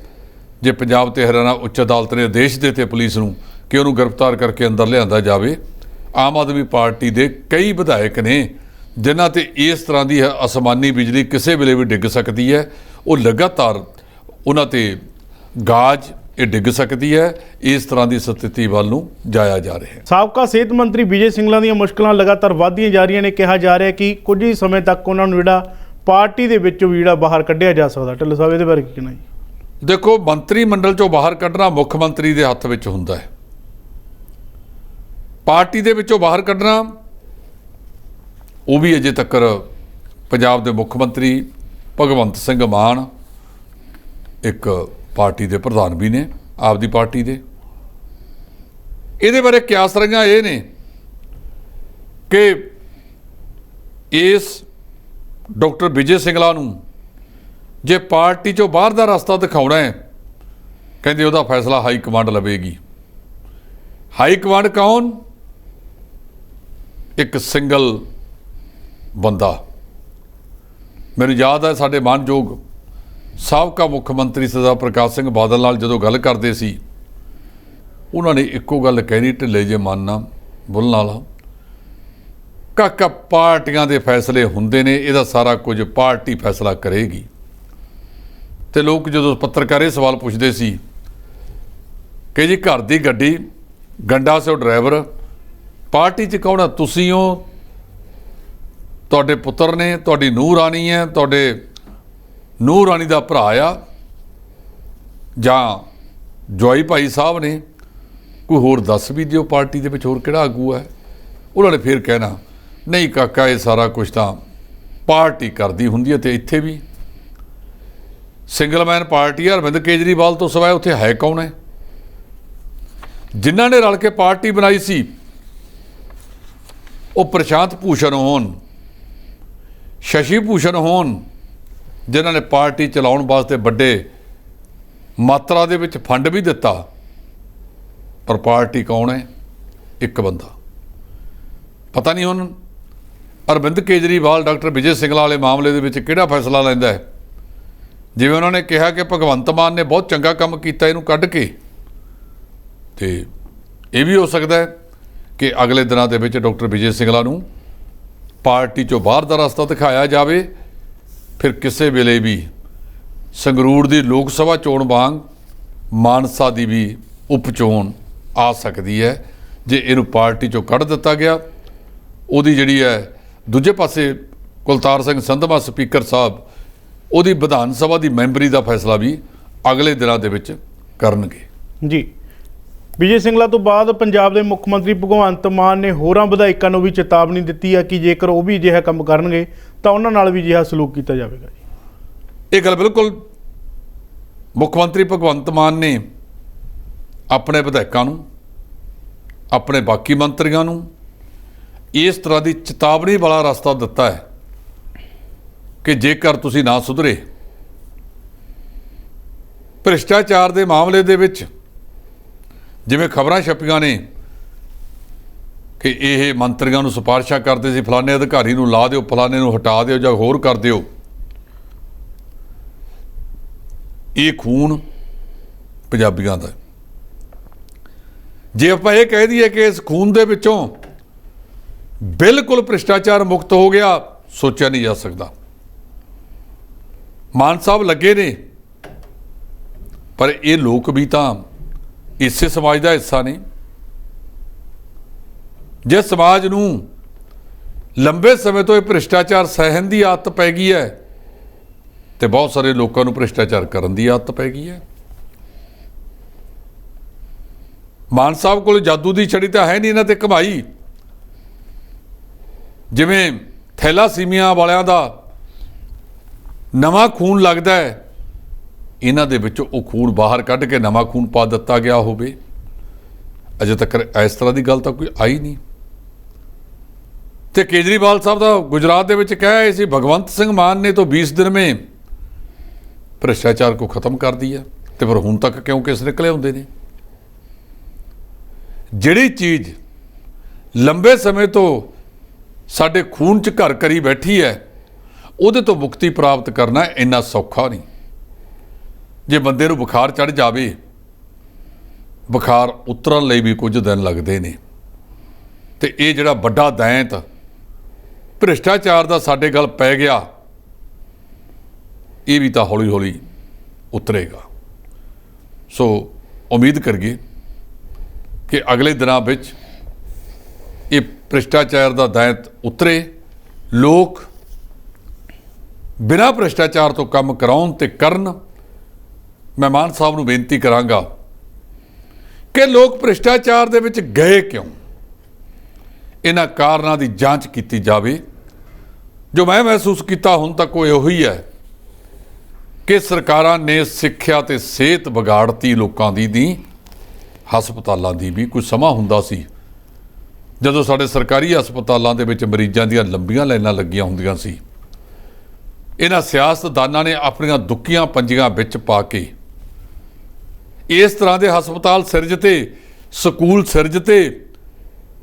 ਜੇ ਪੰਜਾਬ ਤੇ ਹਰਿਆਣਾ ਉੱਚ ਅਦਾਲਤ ਨੇ ਆਦੇਸ਼ ਦਿੱਤੇ ਪੁਲਿਸ ਨੂੰ ਕਿ ਉਹਨੂੰ ਗ੍ਰਿਫਤਾਰ ਕਰਕੇ ਅੰਦਰ ਲਿਆਂਦਾ ਜਾਵੇ, ਆਮ ਆਦਮੀ ਪਾਰਟੀ ਦੇ ਕਈ ਵਿਧਾਇਕ ਨੇ ਜਿਨ੍ਹਾਂ ਤੇ ਇਸ ਤਰ੍ਹਾਂ ਦੀ ਅਸਮਾਨੀ ਬਿਜਲੀ ਕਿਸੇ ਵੇਲੇ ਵੀ ਡਿੱਗ ਸਕਦੀ ਹੈ, ਉਹ ਲਗਾਤਾਰ ਉਹਨਾਂ ਤੇ ਗਾਜ ਇਹ ਡਿੱਗ ਸਕਦੀ ਹੈ। ਇਸ ਤਰ੍ਹਾਂ ਦੀ ਸਥਿਤੀ ਵੱਲ ਨੂੰ ਜਾਇਆ ਜਾ ਰਿਹਾ ਹੈ। ਸਾਬਕਾ ਸਿਹਤ ਮੰਤਰੀ ਵਿਜੇ ਸਿੰਗਲਾ ਦੀਆਂ ਮੁਸ਼ਕਲਾਂ ਲਗਾਤਾਰ ਵੱਧਦੀਆਂ ਜਾ ਰਹੀਆਂ ਨੇ। ਕਿਹਾ ਜਾ ਰਿਹਾ ਕਿ ਕੁਝ ਹੀ ਸਮੇਂ ਤੱਕ ਉਹਨਾਂ ਨੂੰ ਜਿਹੜਾ ਪਾਰਟੀ ਦੇ ਵਿੱਚੋਂ ਵੀ ਜਿਹੜਾ ਬਾਹਰ ਕੱਢਿਆ ਜਾ ਸਕਦਾ। ਢਿੱਲੋਂ ਸਾਹਿਬ ਇਹਦੇ ਬਾਰੇ ਕੀ ਕਹਿਣਾ ਜੀ? ਦੇਖੋ, ਮੰਤਰੀ ਮੰਡਲ ਚੋਂ ਬਾਹਰ ਕੱਢਣਾ ਮੁੱਖ ਮੰਤਰੀ ਦੇ ਹੱਥ ਵਿੱਚ ਹੁੰਦਾ ਹੈ। ਪਾਰਟੀ ਦੇ ਵਿੱਚੋਂ ਬਾਹਰ ਕੱਢਣਾ, ਉਹ ਵੀ ਅਜੇ ਤੱਕ ਪੰਜਾਬ ਦੇ ਮੁੱਖ ਮੰਤਰੀ ਭਗਵੰਤ ਸਿੰਘ ਮਾਨ ਇੱਕ ਪਾਰਟੀ ਦੇ ਪ੍ਰਧਾਨ ਵੀ ਨੇ ਆਪਦੀ ਪਾਰਟੀ ਦੇ। ਇਹਦੇ ਬਾਰੇ ਕਿਆਸ ਰਹੀਆਂ ਇਹ ਨੇ ਕਿ ਇਸ ਡਾਕਟਰ ਵਿਜੇ ਸਿੰਗਲਾ ਨੂੰ ਜੇ ਪਾਰਟੀ ਚੋਂ ਬਾਹਰ ਦਾ ਰਸਤਾ ਦਿਖਾਉਣਾ ਹੈ, ਕਹਿੰਦੇ ਉਹਦਾ ਫੈਸਲਾ ਹਾਈ ਕਮਾਂਡ ਲਵੇਗੀ। ਹਾਈ ਕਮਾਂਡ ਕੌਣ? ਇੱਕ ਸਿੰਗਲ ਬੰਦਾ। ਮੈਨੂੰ ਯਾਦ ਹੈ ਸਾਡੇ ਮਾਨਯੋਗ ਸਾਬਕਾ ਮੁੱਖ ਮੰਤਰੀ ਸਰਦਾਰ ਪ੍ਰਕਾਸ਼ ਸਿੰਘ ਬਾਦਲ ਨਾਲ ਜਦੋਂ ਗੱਲ ਕਰਦੇ ਸੀ, ਉਹਨਾਂ ਨੇ ਇੱਕੋ ਗੱਲ ਕਹਿਣੀ, ਢਿੱਲੇ ਜੇ ਮਨ ਨਾਲ ਬੋਲਣ ਵਾਲਾ, ਕਾਕਾ ਪਾਰਟੀਆਂ ਦੇ ਫੈਸਲੇ ਹੁੰਦੇ ਨੇ, ਇਹਦਾ ਸਾਰਾ ਕੁਝ ਪਾਰਟੀ ਫੈਸਲਾ ਕਰੇਗੀ। ਤੇ ਲੋਕ ਜਦੋਂ ਪੱਤਰਕਾਰ ਇਹ ਸਵਾਲ ਪੁੱਛਦੇ ਸੀ ਕਿ ਜੀ ਘਰ ਦੀ ਗੱਡੀ, ਗੰਡਾ ਸਿਓ ਡਰਾਈਵਰ, ਪਾਰਟੀ 'ਚ ਕੌਣ ਆ? ਤੁਸੀਂ ਹੋ, ਤੁਹਾਡੇ ਪੁੱਤਰ ਨੇ, ਤੁਹਾਡੀ ਨੂੰਹ ਰਾਣੀ ਹੈ, ਤੁਹਾਡੇ ਨੂੰਹ ਰਾਣੀ ਦਾ ਭਰਾ ਆ, ਜਾਂ ਜਵਾਈ ਭਾਈ ਸਾਹਿਬ ਨੇ, ਕੋਈ ਹੋਰ ਦੱਸ ਵੀ ਦਿਓ ਪਾਰਟੀ ਦੇ ਵਿੱਚ ਹੋਰ ਕਿਹੜਾ ਆਗੂ ਹੈ। ਉਹਨਾਂ ਨੇ ਫਿਰ ਕਹਿਣਾ ਨਹੀਂ ਕਾਕਾ, ਇਹ ਸਾਰਾ ਕੁਝ ਤਾਂ ਪਾਰਟੀ ਕਰਦੀ ਹੁੰਦੀ ਹੈ। ਤੇ ਇੱਥੇ ਵੀ ਸਿੰਗਲ ਮੈਨ ਪਾਰਟੀ ਹੈ। ਅਰਵਿੰਦ ਕੇਜਰੀਵਾਲ ਤੋਂ ਸਿਵਾਏ ਉੱਥੇ ਹੈ ਕੌਣ ਹੈ? ਜਿਨ੍ਹਾਂ ਨੇ ਰਲ ਕੇ ਪਾਰਟੀ ਬਣਾਈ ਸੀ ਉਹ ਪ੍ਰਸ਼ਾਂਤ ਭੂਸ਼ਣ ਹੋਣ, ਸ਼ਸ਼ੀ ਭੂਸ਼ਣ ਹੋਣ, ਜਿਨ੍ਹਾਂ ਨੇ ਪਾਰਟੀ ਚਲਾਉਣ ਵਾਸਤੇ ਵੱਡੇ ਮਾਤਰਾ ਦੇ ਵਿੱਚ ਫੰਡ ਵੀ ਦਿੱਤਾ। ਪਰ ਪਾਰਟੀ ਕੌਣ ਹੈ? ਇੱਕ ਬੰਦਾ। ਪਤਾ ਨਹੀਂ ਹੁਣ ਅਰਵਿੰਦ ਕੇਜਰੀਵਾਲ ਡਾਕਟਰ ਵਿਜੇ ਸਿੰਗਲਾ ਵਾਲੇ ਮਾਮਲੇ ਦੇ ਵਿੱਚ ਕਿਹੜਾ ਫੈਸਲਾ ਲੈਂਦਾ ਹੈ। ਜਿਵੇਂ ਉਹਨਾਂ ਨੇ ਕਿਹਾ ਕਿ ਭਗਵੰਤ ਮਾਨ ਨੇ ਬਹੁਤ ਚੰਗਾ ਕੰਮ ਕੀਤਾ ਇਹਨੂੰ ਕੱਢ ਕੇ, ਤੇ ਇਹ ਵੀ ਹੋ ਸਕਦਾ ਹੈ ਕਿ ਅਗਲੇ ਦਿਨਾਂ ਦੇ ਵਿੱਚ ਡਾਕਟਰ ਵਿਜੇ ਸਿੰਗਲਾ ਨੂੰ ਪਾਰਟੀ 'ਚੋਂ ਬਾਹਰ ਦਾ ਰਸਤਾ ਦਿਖਾਇਆ ਜਾਵੇ। ਫਿਰ ਕਿਸੇ ਵੇਲੇ ਵੀ ਸੰਗਰੂਰ ਦੀ ਲੋਕ ਸਭਾ ਚੋਣ ਵਾਂਗ ਮਾਨਸਾ ਦੀ ਵੀ ਉਪ ਚੋਣ ਆ ਸਕਦੀ ਹੈ। ਜੇ ਇਹਨੂੰ ਪਾਰਟੀ 'ਚੋਂ ਕੱਢ ਦਿੱਤਾ ਗਿਆ, ਉਹਦੀ ਜਿਹੜੀ ਹੈ ਦੂਜੇ ਪਾਸੇ ਕੁਲਤਾਰ ਸਿੰਘ ਸੰਧਵਾ ਸਪੀਕਰ ਸਾਹਿਬ ਉਹਦੀ ਵਿਧਾਨ ਸਭਾ ਦੀ ਮੈਂਬਰੀ ਦਾ ਫੈਸਲਾ ਵੀ ਅਗਲੇ ਦਿਨਾਂ ਦੇ ਵਿੱਚ ਕਰਨਗੇ। ਜੀ, ਵਿਜੇ ਸਿੰਗਲਾ ਤੋਂ ਬਾਅਦ ਪੰਜਾਬ ਦੇ ਮੁੱਖ ਮੰਤਰੀ ਭਗਵੰਤ ਮਾਨ ਨੇ ਹੋਰਾਂ ਵਿਧਾਇਕਾਂ ਨੂੰ ਵੀ ਚੇਤਾਵਨੀ ਦਿੱਤੀ ਹੈ ਕਿ ਜੇਕਰ ਉਹ ਵੀ ਅਜਿਹਾ ਕੰਮ ਕਰਨਗੇ ਤਾਂ ਉਹਨਾਂ ਨਾਲ ਵੀ ਅਜਿਹਾ ਸਲੂਕ ਕੀਤਾ ਜਾਵੇਗਾ। ਜੀ, ਇਹ ਗੱਲ ਬਿਲਕੁਲ ਮੁੱਖ ਮੰਤਰੀ ਭਗਵੰਤ ਮਾਨ ਨੇ ਆਪਣੇ ਵਿਧਾਇਕਾਂ ਨੂੰ, ਆਪਣੇ ਬਾਕੀ ਮੰਤਰੀਆਂ ਨੂੰ ਇਸ ਤਰ੍ਹਾਂ ਦੀ ਚੇਤਾਵਨੀ ਵਾਲਾ ਰਸਤਾ ਦਿੱਤਾ ਹੈ ਕਿ ਜੇਕਰ ਤੁਸੀਂ ਨਾ ਸੁਧਰੇ, ਭ੍ਰਿਸ਼ਟਾਚਾਰ ਦੇ ਮਾਮਲੇ ਦੇ ਵਿੱਚ ਜਿਵੇਂ ਖਬਰਾਂ ਛਪੀਆਂ ਨੇ ਕਿ ਇਹ ਮੰਤਰੀਆਂ ਨੂੰ ਸਿਫਾਰਿਸ਼ਾਂ ਕਰਦੇ ਸੀ, ਫਲਾਣੇ ਅਧਿਕਾਰੀ ਨੂੰ ਲਾ ਦਿਓ, ਫਲਾਣੇ ਨੂੰ ਹਟਾ ਦਿਓ ਜਾਂ ਹੋਰ ਕਰ ਦਿਓ। ਇਹ ਖੂਨ ਪੰਜਾਬੀਆਂ ਦਾ। ਜੇ ਆਪਾਂ ਇਹ ਕਹਿ ਦਈਏ ਕਿ ਇਸ ਖੂਨ ਦੇ ਵਿੱਚੋਂ ਬਿਲਕੁਲ ਭ੍ਰਿਸ਼ਟਾਚਾਰ ਮੁਕਤ ਹੋ ਗਿਆ, ਸੋਚਿਆ ਨਹੀਂ ਜਾ ਸਕਦਾ। ਮਾਨ ਸਾਹਿਬ ਲੱਗੇ ਨੇ, ਪਰ ਇਹ ਲੋਕ ਵੀ ਤਾਂ ਇਸੇ ਸਮਾਜ ਦਾ ਹਿੱਸਾ ਨੇ। ਜੇ ਸਮਾਜ ਨੂੰ ਲੰਬੇ ਸਮੇਂ ਤੋਂ ਇਹ ਭ੍ਰਿਸ਼ਟਾਚਾਰ ਸਹਿਣ ਦੀ ਆਦਤ ਪੈ ਗਈ ਹੈ ਤੇ ਬਹੁਤ ਸਾਰੇ ਲੋਕਾਂ ਨੂੰ ਭ੍ਰਿਸ਼ਟਾਚਾਰ ਕਰਨ ਦੀ ਆਦਤ ਪੈ ਗਈ ਹੈ। ਮਾਨ ਸਾਹਿਬ ਕੋਲ ਜਾਦੂ ਦੀ ਛੜੀ ਤਾਂ ਹੈ ਨਹੀਂ ਇਹਨਾਂ ਤੇ ਕਮਾਈ। ਜਿਵੇਂ ਥੈਲਾਸੀਮੀਆ ਵਾਲਿਆਂ ਦਾ ਨਵਾਂ ਖੂਨ ਲੱਗਦਾ ਹੈ, ਇਹਨਾਂ ਦੇ ਵਿੱਚੋਂ ਉਹ ਖੂਨ ਬਾਹਰ ਕੱਢ ਕੇ ਨਵਾਂ ਖੂਨ ਪਾ ਦਿੱਤਾ ਗਿਆ ਹੋਵੇ। ਅਜੇ ਤੱਕ ਇਸ ਤਰ੍ਹਾਂ ਦੀ ਗੱਲ ਤਾਂ ਕੋਈ ਆਈ ਨਹੀਂ। ਤੇ ਕੇਜਰੀਵਾਲ ਸਾਹਿਬ ਦਾ ਗੁਜਰਾਤ ਦੇ ਵਿੱਚ ਕਹਿਆ ਸੀ, ਭਗਵੰਤ ਸਿੰਘ मान ने तो 20 दिन में ਭ੍ਰਿਸ਼ਟਾਚਾਰ को ਖਤਮ ਕਰ ਦਿਆ। ਤੇ ਫਿਰ ਹੁਣ ਤੱਕ ਕਿਉਂ ਕੇਸ ਨਿਕਲੇ ਹੁੰਦੇ ਨੇ? ਜਿਹੜੀ ਚੀਜ਼ ਲੰਬੇ ਸਮੇਂ ਤੋਂ ਸਾਡੇ ਖੂਨ 'ਚ ਘਰ ਕਰੀ ਬੈਠੀ ਹੈ, ਉਹਦੇ ਤੋਂ ਮੁਕਤੀ ਪ੍ਰਾਪਤ ਕਰਨਾ ਇੰਨਾ ਸੌਖਾ ਨਹੀਂ। ਜੇ ਬੰਦੇ ਨੂੰ ਬੁਖਾਰ ਚੜ੍ਹ ਜਾਵੇ, ਬੁਖਾਰ ਉਤਰਨ ਲਈ ਵੀ ਕੁਝ ਦਿਨ ਲੱਗਦੇ ਨੇ। ਤੇ ਇਹ ਜਿਹੜਾ ਵੱਡਾ ਦੈਂਤ ਭ੍ਰਿਸ਼ਟਾਚਾਰ ਦਾ ਸਾਡੇ ਗਲ ਪੈ ਗਿਆ, ਇਹ ਵੀ ਤਾਂ ਹੌਲੀ ਹੌਲੀ ਉਤਰੇਗਾ। ਸੋ ਉਮੀਦ ਕਰੀਏ ਕਿ ਅਗਲੇ ਦਿਨਾਂ ਵਿੱਚ ਇਹ ਭ੍ਰਿਸ਼ਟਾਚਾਰ ਦਾ ਦੈਂਤ ਉਤਰੇ, ਲੋਕ ਬਿਨਾਂ ਭ੍ਰਿਸ਼ਟਾਚਾਰ ਤੋਂ ਕੰਮ ਕਰਾਉਣ ਤੇ ਕਰਨ। ਮੈਂ ਮਾਨ ਸਾਹਿਬ ਨੂੰ ਬੇਨਤੀ ਕਰਾਂਗਾ ਕਿ ਲੋਕ ਭ੍ਰਿਸ਼ਟਾਚਾਰ ਦੇ ਵਿੱਚ ਗਏ ਕਿਉਂ? ਇਹਨਾਂ ਕਾਰਨਾਂ ਦੀ ਜਾਂਚ ਕੀਤੀ ਜਾਵੇ। ਜੋ ਮੈਂ ਮਹਿਸੂਸ ਕੀਤਾ ਹੁਣ ਤੱਕ ਉਹ ਇਹੋ ਹੀ ਹੈ ਕਿ ਸਰਕਾਰਾਂ ਨੇ ਸਿੱਖਿਆ ਤੇ ਸਿਹਤ ਵਿਗਾੜਤੀ ਲੋਕਾਂ ਦੀ ਹਸਪਤਾਲਾਂ ਦੀ ਵੀ। ਕੋਈ ਸਮਾਂ ਹੁੰਦਾ ਸੀ ਜਦੋਂ ਸਾਡੇ ਸਰਕਾਰੀ ਹਸਪਤਾਲਾਂ ਦੇ ਵਿੱਚ ਮਰੀਜ਼ਾਂ ਦੀਆਂ ਲੰਬੀਆਂ ਲਾਈਨਾਂ ਲੱਗੀਆਂ ਹੁੰਦੀਆਂ ਸੀ। ਇਹਨਾਂ ਸਿਆਸਤਦਾਨਾਂ ਨੇ ਆਪਣੀਆਂ ਦੁੱਕੀਆਂ ਪੰਜੀਆਂ ਵਿੱਚ ਪਾ ਕੇ ਇਸ ਤਰ੍ਹਾਂ ਦੇ ਹਸਪਤਾਲ ਸਿਰਜਤੇ, ਸਕੂਲ ਸਿਰਜਤੇ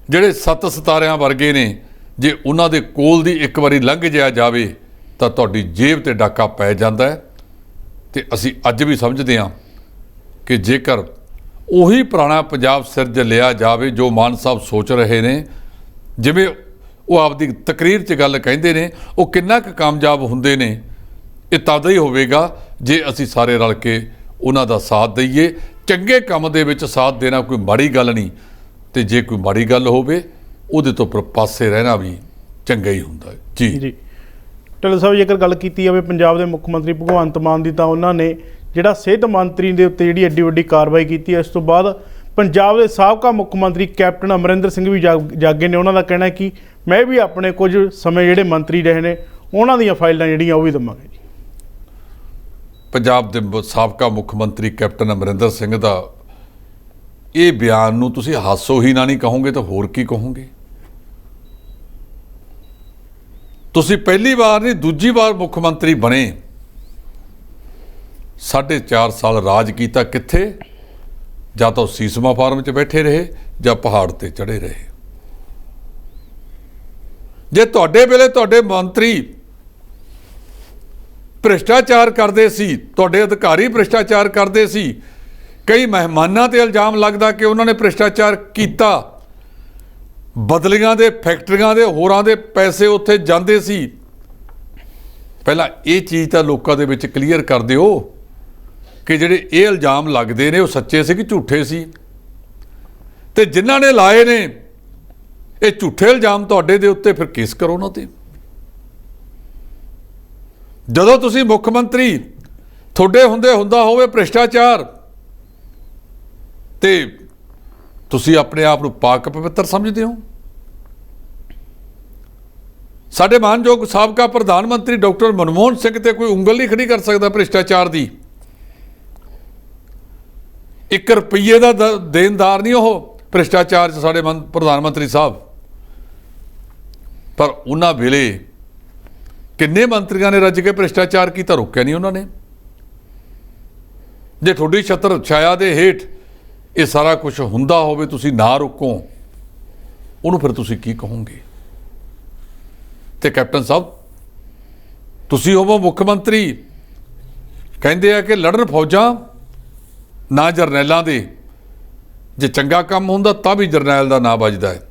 ਜਿਹੜੇ 7 ਸਿਤਾਰਿਆਂ ਵਰਗੇ ਨੇ। ਜੇ ਉਹਨਾਂ ਦੇ ਕੋਲ ਦੀ ਇੱਕ ਵਾਰੀ ਲੰਘ ਜਾਇਆ ਜਾਵੇ ਤਾਂ ਤੁਹਾਡੀ ਜੇਬ ਤੇ ਡਾਕਾ ਪੈ ਜਾਂਦਾ ਹੈ। ਤੇ ਅਸੀਂ ਅੱਜ ਵੀ ਸਮਝਦੇ ਹਾਂ ਕਿ ਜੇਕਰ ਉਹੀ ਪੁਰਾਣਾ ਪੰਜਾਬ ਸਿਰਜ ਲਿਆ ਜਾਵੇ ਜੋ ਮਾਨ ਸਾਹਿਬ ਸੋਚ ਰਹੇ ਨੇ, ਜਿਵੇਂ ਉਹ ਆਪਦੀ ਤਕਰੀਰ 'ਚ ਗੱਲ ਕਹਿੰਦੇ ਨੇ, ਉਹ ਕਿੰਨਾ ਕੁ ਕਾਮਯਾਬ ਹੁੰਦੇ ਨੇ, ਇਹ ਤਦ ਹੀ ਹੋਵੇਗਾ ਜੇ ਅਸੀਂ ਸਾਰੇ ਰਲ ਕੇ ਉਹਨਾਂ ਦਾ ਸਾਥ ਦਈਏ। ਚੰਗੇ ਕੰਮ ਦੇ ਵਿੱਚ ਸਾਥ ਦੇਣਾ ਕੋਈ ਮਾੜੀ ਗੱਲ ਨਹੀਂ, ਤੇ ਜੇ ਕੋਈ ਮਾੜੀ ਗੱਲ ਹੋਵੇ ਉਹਦੇ ਤੋਂ ਪਾਸੇ ਰਹਿਣਾ ਵੀ ਚੰਗਾ ਹੀ ਹੁੰਦਾ ਹੈ। ਜੀ ਢਿੱਲੋਂ ਸਾਹਿਬ, ਜੇਕਰ ਗੱਲ ਕੀਤੀ ਜਾਵੇ ਪੰਜਾਬ ਦੇ ਮੁੱਖ ਮੰਤਰੀ ਭਗਵੰਤ ਮਾਨ ਦੀ, ਤਾਂ ਉਹਨਾਂ ਨੇ ਜਿਹੜਾ ਸਿਹਤ ਮੰਤਰੀ ਦੇ ਉੱਤੇ ਜਿਹੜੀ ਐਡੀ ਵੱਡੀ ਕਾਰਵਾਈ ਕੀਤੀ ਹੈ, ਇਸ ਤੋਂ ਬਾਅਦ ਪੰਜਾਬ ਦੇ ਸਾਬਕਾ ਮੁੱਖ ਮੰਤਰੀ ਕੈਪਟਨ ਅਮਰਿੰਦਰ ਸਿੰਘ ਵੀ ਜਾਗੇ ਨੇ। ਉਹਨਾਂ ਦਾ ਕਹਿਣਾ ਹੈ ਕਿ ਮੈਂ ਵੀ ਆਪਣੇ ਕੁਝ ਸਮੇਂ ਜਿਹੜੇ ਮੰਤਰੀ ਰਹੇ ਨੇ ਉਹਨਾਂ ਦੀਆਂ ਫਾਈਲਾਂ ਜਿਹੜੀਆਂ ਉਹ ਵੀ ਦੇਵਾਂਗੇ। ਜੀ, ਪੰਜਾਬ ਦੇ ਸਾਬਕਾ ਮੁੱਖ ਮੰਤਰੀ ਕੈਪਟਨ ਅਮਰਿੰਦਰ ਸਿੰਘ ਦਾ ਇਹ ਬਿਆਨ ਨੂੰ ਤੁਸੀਂ ਹਾਸੋ ਹੀ ਨਾ ਨਹੀਂ ਕਹੋਗੇ ਤਾਂ ਹੋਰ ਕੀ ਕਹੋਗੇ? ਤੁਸੀਂ ਪਹਿਲੀ ਵਾਰ ਨਹੀਂ ਦੂਜੀ ਵਾਰ ਮੁੱਖ ਮੰਤਰੀ ਬਣੇ, 4.5 ਸਾਲ ਰਾਜ ਕੀਤਾ। ਕਿੱਥੇ? ਜਾਂ ਤਾਂ ਸੀਸਮਾ ਫਾਰਮ 'ਚ ਬੈਠੇ ਰਹੇ ਜਾਂ ਪਹਾੜ ਤੇ ਚੜ੍ਹੇ ਰਹੇ। ਜੇ ਤੁਹਾਡੇ ਵੇਲੇ ਤੁਹਾਡੇ ਮੰਤਰੀ ਭ੍ਰਿਸ਼ਟਾਚਾਰ ਕਰਦੇ ਸੀ, ਤੁਹਾਡੇ ਅਧਿਕਾਰੀ ਭ੍ਰਿਸ਼ਟਾਚਾਰ ਕਰਦੇ ਸੀ, ਕਈ ਮਹਿਮਾਨਾਂ ਤੇ ਇਲਜ਼ਾਮ ਲੱਗਦਾ ਕਿ ਉਹਨਾਂ ਨੇ ਭ੍ਰਿਸ਼ਟਾਚਾਰ ਕੀਤਾ, ਬਦਲੀਆਂ ਦੇ ਫੈਕਟਰੀਆਂ ਦੇ ਹੋਰਾਂ ਦੇ ਪੈਸੇ ਉੱਥੇ ਜਾਂਦੇ ਸੀ। ਪਹਿਲਾਂ ਇਹ ਚੀਜ਼ ਤਾਂ ਲੋਕਾਂ ਦੇ ਵਿੱਚ ਕਲੀਅਰ ਕਰ ਦਿਓ ਕਿ ਜਿਹੜੇ ਇਹ ਇਲਜ਼ਾਮ ਲੱਗਦੇ ਨੇ ਉਹ ਸੱਚੇ ਸੀ ਕਿ ਝੂਠੇ ਸੀ, ਤੇ ਜਿਨ੍ਹਾਂ ਨੇ ਲਾਏ ਨੇ ਇਹ ਝੂਠੇ ਇਲਜ਼ਾਮ ਤੁਹਾਡੇ ਦੇ ਉੱਤੇ, ਫਿਰ ਕੇਸ ਕਰੋ ਉਹਨਾਂ ਤੇ। ਜਦੋਂ ਤੁਸੀਂ ਮੁੱਖ ਮੰਤਰੀ ਤੁਹਾਡੇ ਹੁੰਦਾ ਹੋਵੇ ਭ੍ਰਿਸ਼ਟਾਚਾਰ, ਤੇ ਤੁਸੀਂ ਆਪਣੇ ਆਪ ਨੂੰ ਪਾਕ ਪਵਿੱਤਰ ਸਮਝਦੇ ਹੋ। ਸਾਡੇ ਮਾਨਯੋਗ ਸਾਬਕਾ ਪ੍ਰਧਾਨ ਮੰਤਰੀ ਡਾਕਟਰ ਮਨਮੋਹਨ ਸਿੰਘ ਤੇ ਕੋਈ ਉਂਗਲ ਨਹੀਂ ਖੜੀ ਕਰ ਸਕਦਾ ਭ੍ਰਿਸ਼ਟਾਚਾਰ ਦੀ। 1 ਰੁਪਈਏ ਦਾ ਦੇਣਦਾਰ ਨਹੀਂ ਉਹ ਭ੍ਰਿਸ਼ਟਾਚਾਰ 'ਚ ਸਾਡੇ ਪ੍ਰਧਾਨ ਮੰਤਰੀ ਸਾਹਿਬ। ਪਰ ਉਹਨਾਂ ਵੇਲੇ ਕਿੰਨੇ ਮੰਤਰੀਆਂ ਨੇ ਰੱਜ ਕੇ ਭ੍ਰਿਸ਼ਟਾਚਾਰ ਕੀਤਾ, ਰੋਕਿਆ ਨਹੀਂ ਉਹਨਾਂ ਨੇ। ਜੇ ਤੁਹਾਡੀ ਛਤਰ ਛਾਇਆ ਦੇ ਹੇਠ ਇਹ ਸਾਰਾ ਕੁਝ ਹੁੰਦਾ ਹੋਵੇ, ਤੁਸੀਂ ਨਾ ਰੋਕੋ ਉਹਨੂੰ, ਫਿਰ ਤੁਸੀਂ ਕੀ ਕਹੋਗੇ? ਤੇ ਕੈਪਟਨ ਸਾਹਿਬ, ਤੁਸੀਂ ਹੋਵੋ ਮੁੱਖ ਮੰਤਰੀ, ਕਹਿੰਦੇ ਆ ਕਿ ਲੜਨ ਫੌਜਾਂ ਨਾ ਜਰਨੈਲਾਂ ਦੇ। ਜੇ ਚੰਗਾ ਕੰਮ ਹੁੰਦਾ ਤਾਂ ਵੀ ਜਰਨੈਲ ਦਾ ਨਾਂ ਵੱਜਦਾ ਹੈ।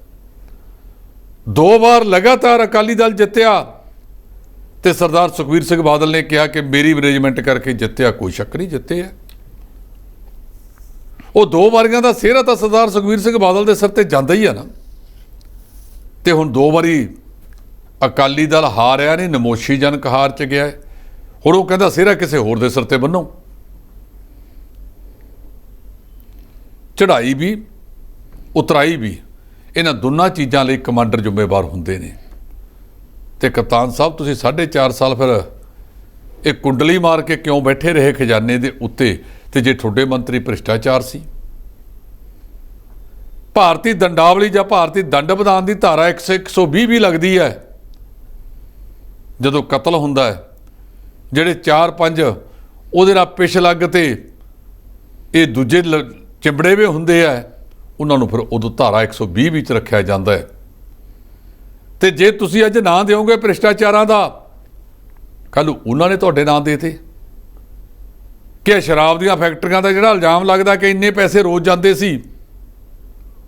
2 ਵਾਰ ਲਗਾਤਾਰ ਅਕਾਲੀ ਦਲ ਜਿੱਤਿਆ ਤੇ ਸਰਦਾਰ ਸੁਖਬੀਰ ਸਿੰਘ ਬਾਦਲ ਨੇ ਕਿਹਾ ਕਿ ਮੇਰੀ ਮੈਨੇਜਮੈਂਟ ਕਰਕੇ ਜਿੱਤਿਆ। ਕੋਈ ਸ਼ੱਕ ਨਹੀਂ, ਜਿੱਤੇ ਆ। ਉਹ 2 ਵਾਰੀਆਂ ਦਾ ਸਿਹਰਾ ਤਾਂ ਸਰਦਾਰ ਸੁਖਬੀਰ ਸਿੰਘ ਬਾਦਲ ਦੇ ਸਿਰ ਤੇ ਜਾਂਦਾ ਹੀ ਆ ਨਾ। ਤੇ ਹੁਣ 2 ਵਾਰੀ ਅਕਾਲੀ ਦਲ ਹਾਰਿਆ ਨਹੀਂ, ਨਮੋਸ਼ੀਜਨਕ ਹਾਰ 'ਚ ਗਿਆ। ਹੁਣ ਉਹ ਕਹਿੰਦਾ ਸਿਹਰਾ ਕਿਸੇ ਹੋਰ ਦੇ ਸਿਰ ਤੇ ਬੰਨੋ। ਚੜ੍ਹਾਈ ਵੀ ਉਤਰਾਈ ਵੀ, ਇਹਨਾਂ ਦੋਨਾਂ ਚੀਜ਼ਾਂ ਲਈ ਕਮਾਂਡਰ ਜ਼ਿੰਮੇਵਾਰ ਹੁੰਦੇ ਨੇ। ਤੇ ਕਪਤਾਨ ਸਾਹਿਬ, ਤੁਸੀਂ 4.5 ਸਾਲ ਫਿਰ ਇਹ ਕੁੰਡਲੀ ਮਾਰ ਕੇ ਕਿਉਂ ਬੈਠੇ ਰਹੇ ਖਜ਼ਾਨੇ ਦੇ ਉੱਤੇ? ਤੇ ਜੇ ਤੁਹਾਡੇ ਮੰਤਰੀ ਭ੍ਰਿਸ਼ਟਾਚਾਰ ਸੀ, ਭਾਰਤੀ ਦੰਡਾਵਲੀ ਜਾਂ ਭਾਰਤੀ ਦੰਡ ਵਿਧਾਨ ਦੀ ਧਾਰਾ 120 ਵੀ ਲੱਗਦੀ ਹੈ। ਜਦੋਂ ਕਤਲ ਹੁੰਦਾ ਹੈ, ਜਿਹੜੇ 4-5 ਉਹਦੇ ਨਾਲ ਪਿਛ ਲੱਗ ਤੇ ਇਹ ਦੂਜੇ ਚਿੰਬੜੇ ਵੀ ਹੁੰਦੇ ਆ, ਉਹਨਾਂ ਨੂੰ ਫਿਰ ਉਦੋਂ ਧਾਰਾ 120 ਵਿੱਚ ਰੱਖਿਆ ਜਾਂਦਾ ਹੈ। ਤੇ ਜੇ ਤੁਸੀਂ ਅੱਜ ਨਾਂ ਦਿਓਗੇ ਭ੍ਰਿਸ਼ਟਾਚਾਰਾਂ ਦਾ, ਕੱਲ੍ਹ ਨੂੰ ਉਹਨਾਂ ਨੇ ਤੁਹਾਡੇ ਨਾਂ ਦੇ ਤੇ ਕਿ ਸ਼ਰਾਬ ਦੀਆਂ ਫੈਕਟਰੀਆਂ ਦਾ ਜਿਹੜਾ ਇਲਜ਼ਾਮ ਲੱਗਦਾ ਕਿ ਇੰਨੇ ਪੈਸੇ ਰੋਜ਼ ਜਾਂਦੇ ਸੀ,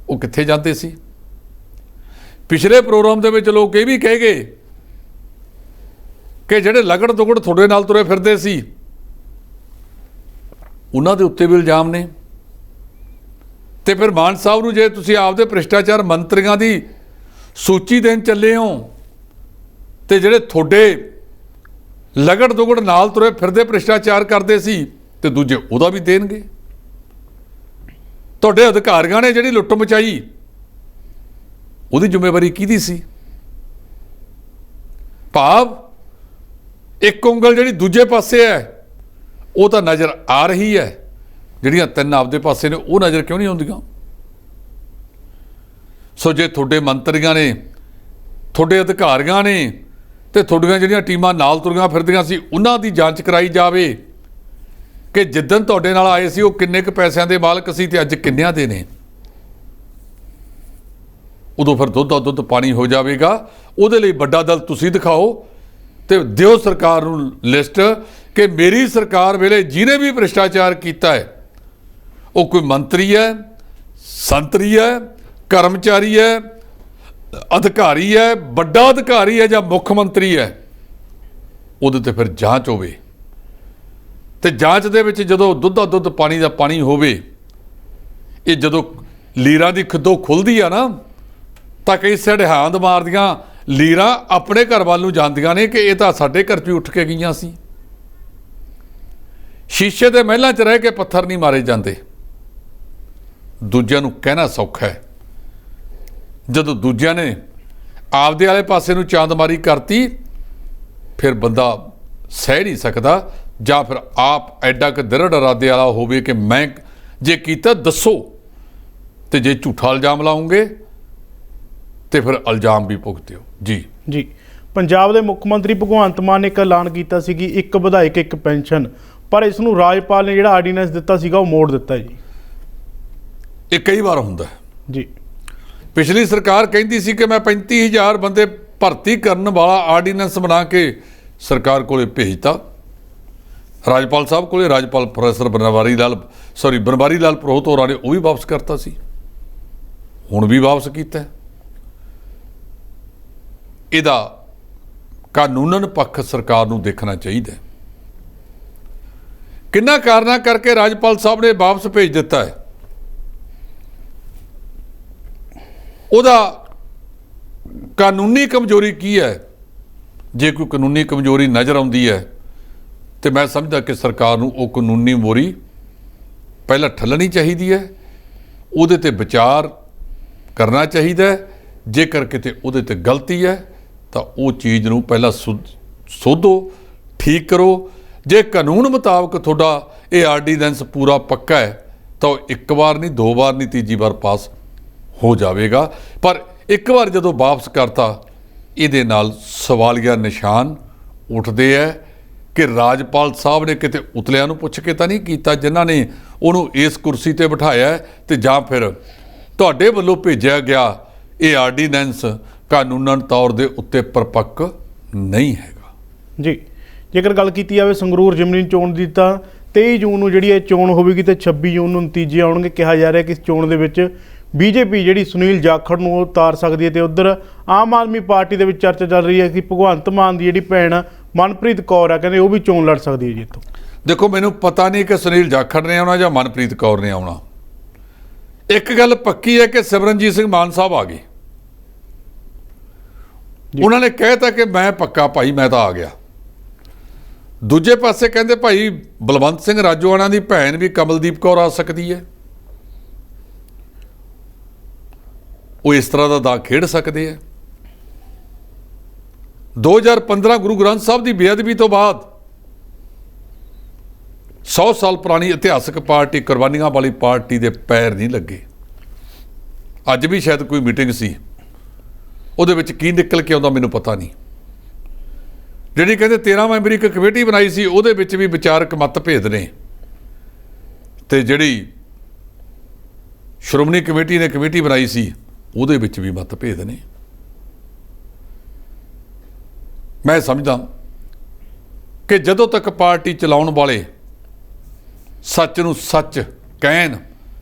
ਉਹ ਕਿੱਥੇ ਜਾਂਦੇ ਸੀ? ਪਿਛਲੇ ਪ੍ਰੋਗਰਾਮ ਦੇ ਵਿੱਚ ਲੋਕ ਇਹ ਵੀ ਕਹਿ ਗਏ ਕਿ ਜਿਹੜੇ ਲਗੜ ਦੁਗੜ ਤੁਹਾਡੇ ਨਾਲ ਤੁਰੇ ਫਿਰਦੇ ਸੀ, ਉਹਨਾਂ ਦੇ ਉੱਤੇ ਵੀ ਇਲਜ਼ਾਮ ਨੇ। ਤੇ ਫਿਰ ਮਾਨ ਸਾਹਿਬ ਨੂੰ ਜੇ ਤੁਸੀਂ ਆਪਦੇ ਭ੍ਰਿਸ਼ਟਾਚਾਰ ਮੰਤਰੀਆਂ ਦੀ ਸੂਚੀ ਦੇਣ ਚੱਲੇ ਹੋ, ਤੇ ਜਿਹੜੇ ਤੁਹਾਡੇ ਲਗੜ ਦੁਗੜ ਨਾਲ ਤੁਰੇ ਫਿਰਦੇ ਭ੍ਰਿਸ਼ਟਾਚਾਰ ਕਰਦੇ ਸੀ, ਤੇ ਦੂਜੇ ਉਹਦਾ ਵੀ ਦੇਣਗੇ। ਤੁਹਾਡੇ ਅਧਿਕਾਰੀਆਂ ਨੇ ਜਿਹੜੀ ਲੁੱਟ ਮਚਾਈ, ਉਹਦੀ ਜ਼ਿੰਮੇਵਾਰੀ ਕਿਹਦੀ ਸੀ? ਭਾਵ ਇੱਕ ਉਂਗਲ ਜਿਹੜੀ ਦੂਜੇ ਪਾਸੇ ਹੈ ਉਹ ਤਾਂ ਨਜ਼ਰ ਆ ਰਹੀ ਹੈ, ਜਿਹੜੀਆਂ ਤਿੰਨ ਆਪਦੇ ਪਾਸੇ ਨੇ ਉਹ ਨਜ਼ਰ ਕਿਉਂ ਨਹੀਂ ਆਉਂਦੀਆਂ? ਸੋ ਜੇ ਤੁਹਾਡੇ ਮੰਤਰੀਆਂ ਨੇ, ਤੁਹਾਡੇ ਅਧਿਕਾਰੀਆਂ ਨੇ ਤੇ ਤੁਹਾਡੀਆਂ ਜਿਹੜੀਆਂ ਟੀਮਾਂ ਨਾਲ ਤੁਰੀਆਂ ਫਿਰਦੀਆਂ ਸੀ ਉਹਨਾਂ ਦੀ ਜਾਂਚ ਕਰਾਈ ਜਾਵੇ ਕਿ ਜਿੱਦਣ ਤੁਹਾਡੇ ਨਾਲ ਆਏ ਸੀ ਉਹ ਕਿੰਨੇ ਕੁ ਪੈਸਿਆਂ ਦੇ ਮਾਲਕ ਸੀ ਤੇ ਅੱਜ ਕਿੰਨਿਆਂ ਦੇ ਨੇ। ਉਦੋਂ ਫਿਰ ਦੁੱਧ ਦਾ ਦੁੱਧ ਪਾਣੀ ਹੋ ਜਾਵੇਗਾ। ਉਹਦੇ ਲਈ ਵੱਡਾ ਦਲ ਤੁਸੀਂ ਦਿਖਾਓ ਤੇ ਦਿਓ ਸਰਕਾਰ ਨੂੰ ਲਿਸਟ ਕਿ ਮੇਰੀ ਸਰਕਾਰ ਵੇਲੇ ਜਿਹਨੇ ਵੀ ਭ੍ਰਿਸ਼ਟਾਚਾਰ ਕੀਤਾ ਹੈ, ਉਹ ਕੋਈ ਮੰਤਰੀ ਹੈ, ਸੰਤਰੀ ਹੈ, ਕਰਮਚਾਰੀ ਹੈ, ਅਧਿਕਾਰੀ ਹੈ, ਵੱਡਾ ਅਧਿਕਾਰੀ ਹੈ ਜਾਂ ਮੁੱਖ ਮੰਤਰੀ ਹੈ, ਉਹਦੇ ਤੇ ਫਿਰ ਜਾਂਚ ਹੋਵੇ। ਤੇ ਜਾਂਚ ਦੇ ਵਿੱਚ ਜਦੋਂ ਦੁੱਧ ਦਾ ਦੁੱਧ ਪਾਣੀ ਦਾ ਪਾਣੀ ਹੋਵੇ, ਇਹ ਜਦੋਂ ਲੀਰਾਂ ਦੀ ਖਿੱਦੋ ਖੁੱਲਦੀ ਆ ਨਾ ਤਾਂ ਕਈ ਸੜਹਾਂਦ ਮਾਰਦੀਆਂ ਲੀਰਾਂ ਆਪਣੇ ਘਰ ਵੱਲ ਨੂੰ ਜਾਂਦੀਆਂ ਨੇ ਕਿ ਇਹ ਤਾਂ ਸਾਡੇ ਘਰ 'ਚ ਉੱਠ ਕੇ ਗਈਆਂ ਸੀ। ਸ਼ੀਸ਼ੇ ਦੇ ਮਹਿਲਾਂ 'ਚ ਰਹਿ ਕੇ ਪੱਥਰ ਨਹੀਂ ਮਾਰੇ ਜਾਂਦੇ। ਦੂਜਿਆਂ ਨੂੰ ਕਹਿਣਾ ਸੌਖਾ ਹੈ, ਜਦੋਂ ਦੂਜਿਆਂ ਨੇ ਆਪਦੇ ਵਾਲੇ ਪਾਸੇ ਨੂੰ ਚਾਂਦਮਾਰੀ ਕਰਤੀ ਫਿਰ ਬੰਦਾ ਸਹਿ ਨਹੀਂ ਸਕਦਾ, ਜਾਂ ਫਿਰ ਆਪ ਐਡਾ ਕਿ ਦ੍ਰਿੜ ਇਰਾਦੇ ਵਾਲਾ ਹੋਵੇ ਕਿ ਮੈਂ ਜੇ ਕੀਤਾ ਦੱਸੋ, ਤੇ ਜੇ ਝੂਠਾ ਇਲਜ਼ਾਮ ਲਾਉਂਗੇ ਤੇ ਫਿਰ ਇਲਜ਼ਾਮ ਵੀ ਭੁਗਤਿਓ। ਜੀ ਪੰਜਾਬ ਦੇ ਮੁੱਖ ਮੰਤਰੀ ਭਗਵੰਤ ਮਾਨ ਨੇ ਇੱਕ ਐਲਾਨ ਕੀਤਾ ਸੀ ਕਿ ਇੱਕ ਵਿਧਾਇਕ ਇੱਕ ਪੈਨਸ਼ਨ, ਪਰ ਇਸ ਨੂੰ ਰਾਜਪਾਲ ਨੇ ਜਿਹੜਾ ਆਰਡੀਨੈਂਸ ਦਿੱਤਾ ਸੀਗਾ ਉਹ ਮੋੜ ਦਿੱਤਾ ਜੀ। ਇਹ ਕਈ ਵਾਰ ਹੁੰਦਾ ਜੀ। ਪਿਛਲੀ ਸਰਕਾਰ ਕਹਿੰਦੀ ਸੀ ਕਿ ਮੈਂ 35,000 ਬੰਦੇ ਭਰਤੀ ਕਰਨ ਵਾਲਾ ਆਰਡੀਨੈਂਸ ਬਣਾ ਕੇ ਸਰਕਾਰ ਕੋਲੇ ਭੇਜਤਾ, ਰਾਜਪਾਲ ਸਾਹਿਬ ਕੋਲੇ। ਰਾਜਪਾਲ ਪ੍ਰੋਫੈਸਰ ਬਨਵਾਰੀ ਲਾਲ ਪੁਰੋਹਿਤ ਹੋਰਾਂ ਨੇ ਉਹ ਵੀ ਵਾਪਸ ਕਰਤਾ ਸੀ, ਹੁਣ ਵੀ ਵਾਪਸ ਕੀਤਾ। ਇਹਦਾ ਕਾਨੂੰਨਨ ਪੱਖ ਸਰਕਾਰ ਨੂੰ ਦੇਖਣਾ ਚਾਹੀਦਾ। ਕਿੰਨਾ ਕਾਰਨਾਂ ਕਰਕੇ ਰਾਜਪਾਲ ਸਾਹਿਬ ਨੇ ਵਾਪਸ ਭੇਜ ਦਿੱਤਾ ਹੈ, ਉਹਦਾ ਕਾਨੂੰਨੀ ਕਮਜ਼ੋਰੀ ਕੀ ਹੈ? ਜੇ ਕੋਈ ਕਾਨੂੰਨੀ ਕਮਜ਼ੋਰੀ ਨਜ਼ਰ ਆਉਂਦੀ ਹੈ ਤੇ ਮੈਂ ਸਮਝਦਾ ਕਿ ਸਰਕਾਰ ਨੂੰ ਉਹ ਕਾਨੂੰਨੀ ਮੋਰੀ ਪਹਿਲਾਂ ਠੱਲਣੀ ਚਾਹੀਦੀ ਹੈ, ਉਹਦੇ ਤੇ ਵਿਚਾਰ ਕਰਨਾ ਚਾਹੀਦਾ ਹੈ। ਜੇਕਰ ਕਿਤੇ ਉਹਦੇ ਤੇ ਗਲਤੀ ਹੈ ਤਾਂ ਉਹ ਚੀਜ਼ ਨੂੰ ਪਹਿਲਾਂ ਸੋਧੋ, ਠੀਕ ਕਰੋ। ਜੇ ਕਾਨੂੰਨ ਮੁਤਾਬਕ ਤੁਹਾਡਾ ਇਹ ਆਰਡੀਨੈਂਸ ਪੂਰਾ ਪੱਕਾ ਹੈ ਤਾਂ ਉਹ ਇੱਕ ਵਾਰ ਨਹੀਂ, ਦੋ ਵਾਰ ਨਹੀਂ, ਤੀਜੀ ਵਾਰ ਪਾਸ ਹੋ ਜਾਵੇਗਾ। ਪਰ ਇੱਕ ਵਾਰ ਜਦੋਂ ਵਾਪਸ ਕਰਤਾ, ਇਹਦੇ ਨਾਲ ਸਵਾਲੀਆ ਨਿਸ਼ਾਨ ਉੱਠਦੇ ਹੈ ਕਿ ਰਾਜਪਾਲ ਸਾਹਿਬ ਨੇ ਕਿਤੇ ਉਤਲਿਆਂ ਨੂੰ ਪੁੱਛ ਕੇ ਤਾਂ ਨਹੀਂ ਕੀਤਾ ਜਿਨ੍ਹਾਂ ਨੇ ਉਹਨੂੰ ਇਸ ਕੁਰਸੀ ਤੇ ਬਿਠਾਇਆ, ਤੇ ਜਾਂ ਫਿਰ ਤੁਹਾਡੇ ਵੱਲੋਂ ਭੇਜਿਆ ਗਿਆ ਇਹ ਆਰਡੀਨੈਂਸ ਕਾਨੂੰਨਨ ਤੌਰ ਦੇ ਉੱਤੇ ਪਰਪੱਕ ਨਹੀਂ ਹੈਗਾ। ਜੀ, ਜੇਕਰ ਗੱਲ ਕੀਤੀ ਜਾਵੇ ਸੰਗਰੂਰ ਜ਼ਿਮਨੀ ਚੋਣ ਦੀ ਤਾਂ 23 ਜੂਨ ਨੂੰ ਜਿਹੜੀ ਇਹ ਚੋਣ ਹੋਵੇਗੀ ਤੇ 26 ਜੂਨ ਨੂੰ ਨਤੀਜੇ ਆਉਣਗੇ। ਕਿਹਾ ਜਾ ਰਿਹਾ ਕਿ ਇਸ ਚੋਣ ਦੇ ਵਿੱਚ ਬੀਜੇਪੀ ਜਿਹੜੀ ਸੁਨੀਲ ਜਾਖੜ ਨੂੰ ਉਹ ਤਾਰ ਸਕਦੀ ਹੈ, ਤੇ ਉੱਧਰ ਆਮ ਆਦਮੀ ਪਾਰਟੀ ਦੇ ਵਿੱਚ ਚਰਚਾ ਚੱਲ ਰਹੀ ਹੈ ਕਿ ਭਗਵੰਤ ਮਾਨ ਦੀ ਜਿਹੜੀ ਭੈਣ ਮਨਪ੍ਰੀਤ ਕੌਰ ਆ, ਕਹਿੰਦੇ ਉਹ ਵੀ ਚੋਣ ਲੜ ਸਕਦੀ ਹੈ ਜੀ ਇੱਥੋਂ। ਦੇਖੋ, ਮੈਨੂੰ ਪਤਾ ਨਹੀਂ ਕਿ ਸੁਨੀਲ ਜਾਖੜ ਨੇ ਆਉਣਾ ਜਾਂ ਮਨਪ੍ਰੀਤ ਕੌਰ ਨੇ ਆਉਣਾ। ਇੱਕ ਗੱਲ ਪੱਕੀ ਹੈ ਕਿ ਸਿਮਰਨਜੀਤ ਸਿੰਘ ਮਾਨ ਸਾਹਿਬ ਆ ਗਏ, ਉਹਨਾਂ ਨੇ ਕਹਿਤਾ ਕਿ ਮੈਂ ਪੱਕਾ ਭਾਈ, ਮੈਂ ਤਾਂ ਆ ਗਿਆ। ਦੂਜੇ ਪਾਸੇ ਕਹਿੰਦੇ ਭਾਈ ਬਲਵੰਤ ਸਿੰਘ ਰਾਜੋਆਣਾ ਦੀ ਭੈਣ ਵੀ ਕਮਲਦੀਪ ਕੌਰ ਆ ਸਕਦੀ ਹੈ, ਉਹ ਇਸ ਤਰ੍ਹਾਂ ਦਾ ਦਾਅ ਖੇਡ ਸਕਦੇ ਆ। 2015 ਗੁਰੂ ਗ੍ਰੰਥ ਸਾਹਿਬ ਦੀ ਬੇਅਦਬੀ ਤੋਂ ਬਾਅਦ 100 ਸਾਲ ਪੁਰਾਣੀ ਇਤਿਹਾਸਕ ਪਾਰਟੀ ਕੁਰਬਾਨੀਆਂ ਵਾਲੀ ਪਾਰਟੀ ਦੇ ਪੈਰ ਨਹੀਂ ਲੱਗੇ। ਅੱਜ ਵੀ ਸ਼ਾਇਦ ਕੋਈ ਮੀਟਿੰਗ ਸੀ, ਉਹਦੇ ਵਿੱਚ ਕੀ ਨਿਕਲ ਕੇ ਆਉਂਦਾ ਮੈਨੂੰ ਪਤਾ ਨਹੀਂ। ਜਿਹੜੀ ਕਹਿੰਦੇ 13 ਮੈਂਬਰੀ ਇੱਕ ਕਮੇਟੀ ਬਣਾਈ ਸੀ, ਉਹਦੇ ਵਿੱਚ ਵੀ ਵਿਚਾਰਕ ਮਤਭੇਦ ਨੇ, ਤੇ ਜਿਹੜੀ ਸ਼੍ਰੋਮਣੀ ਕਮੇਟੀ ਨੇ ਕਮੇਟੀ ਬਣਾਈ ਸੀ ਉਹਦੇ ਵਿੱਚ ਵੀ ਮਤਭੇਦ ਨੇ। ਮੈਂ ਸਮਝਦਾ ਕਿ ਜਦੋਂ ਤੱਕ ਪਾਰਟੀ ਚਲਾਉਣ ਵਾਲੇ ਸੱਚ ਨੂੰ ਸੱਚ ਕਹਿਣ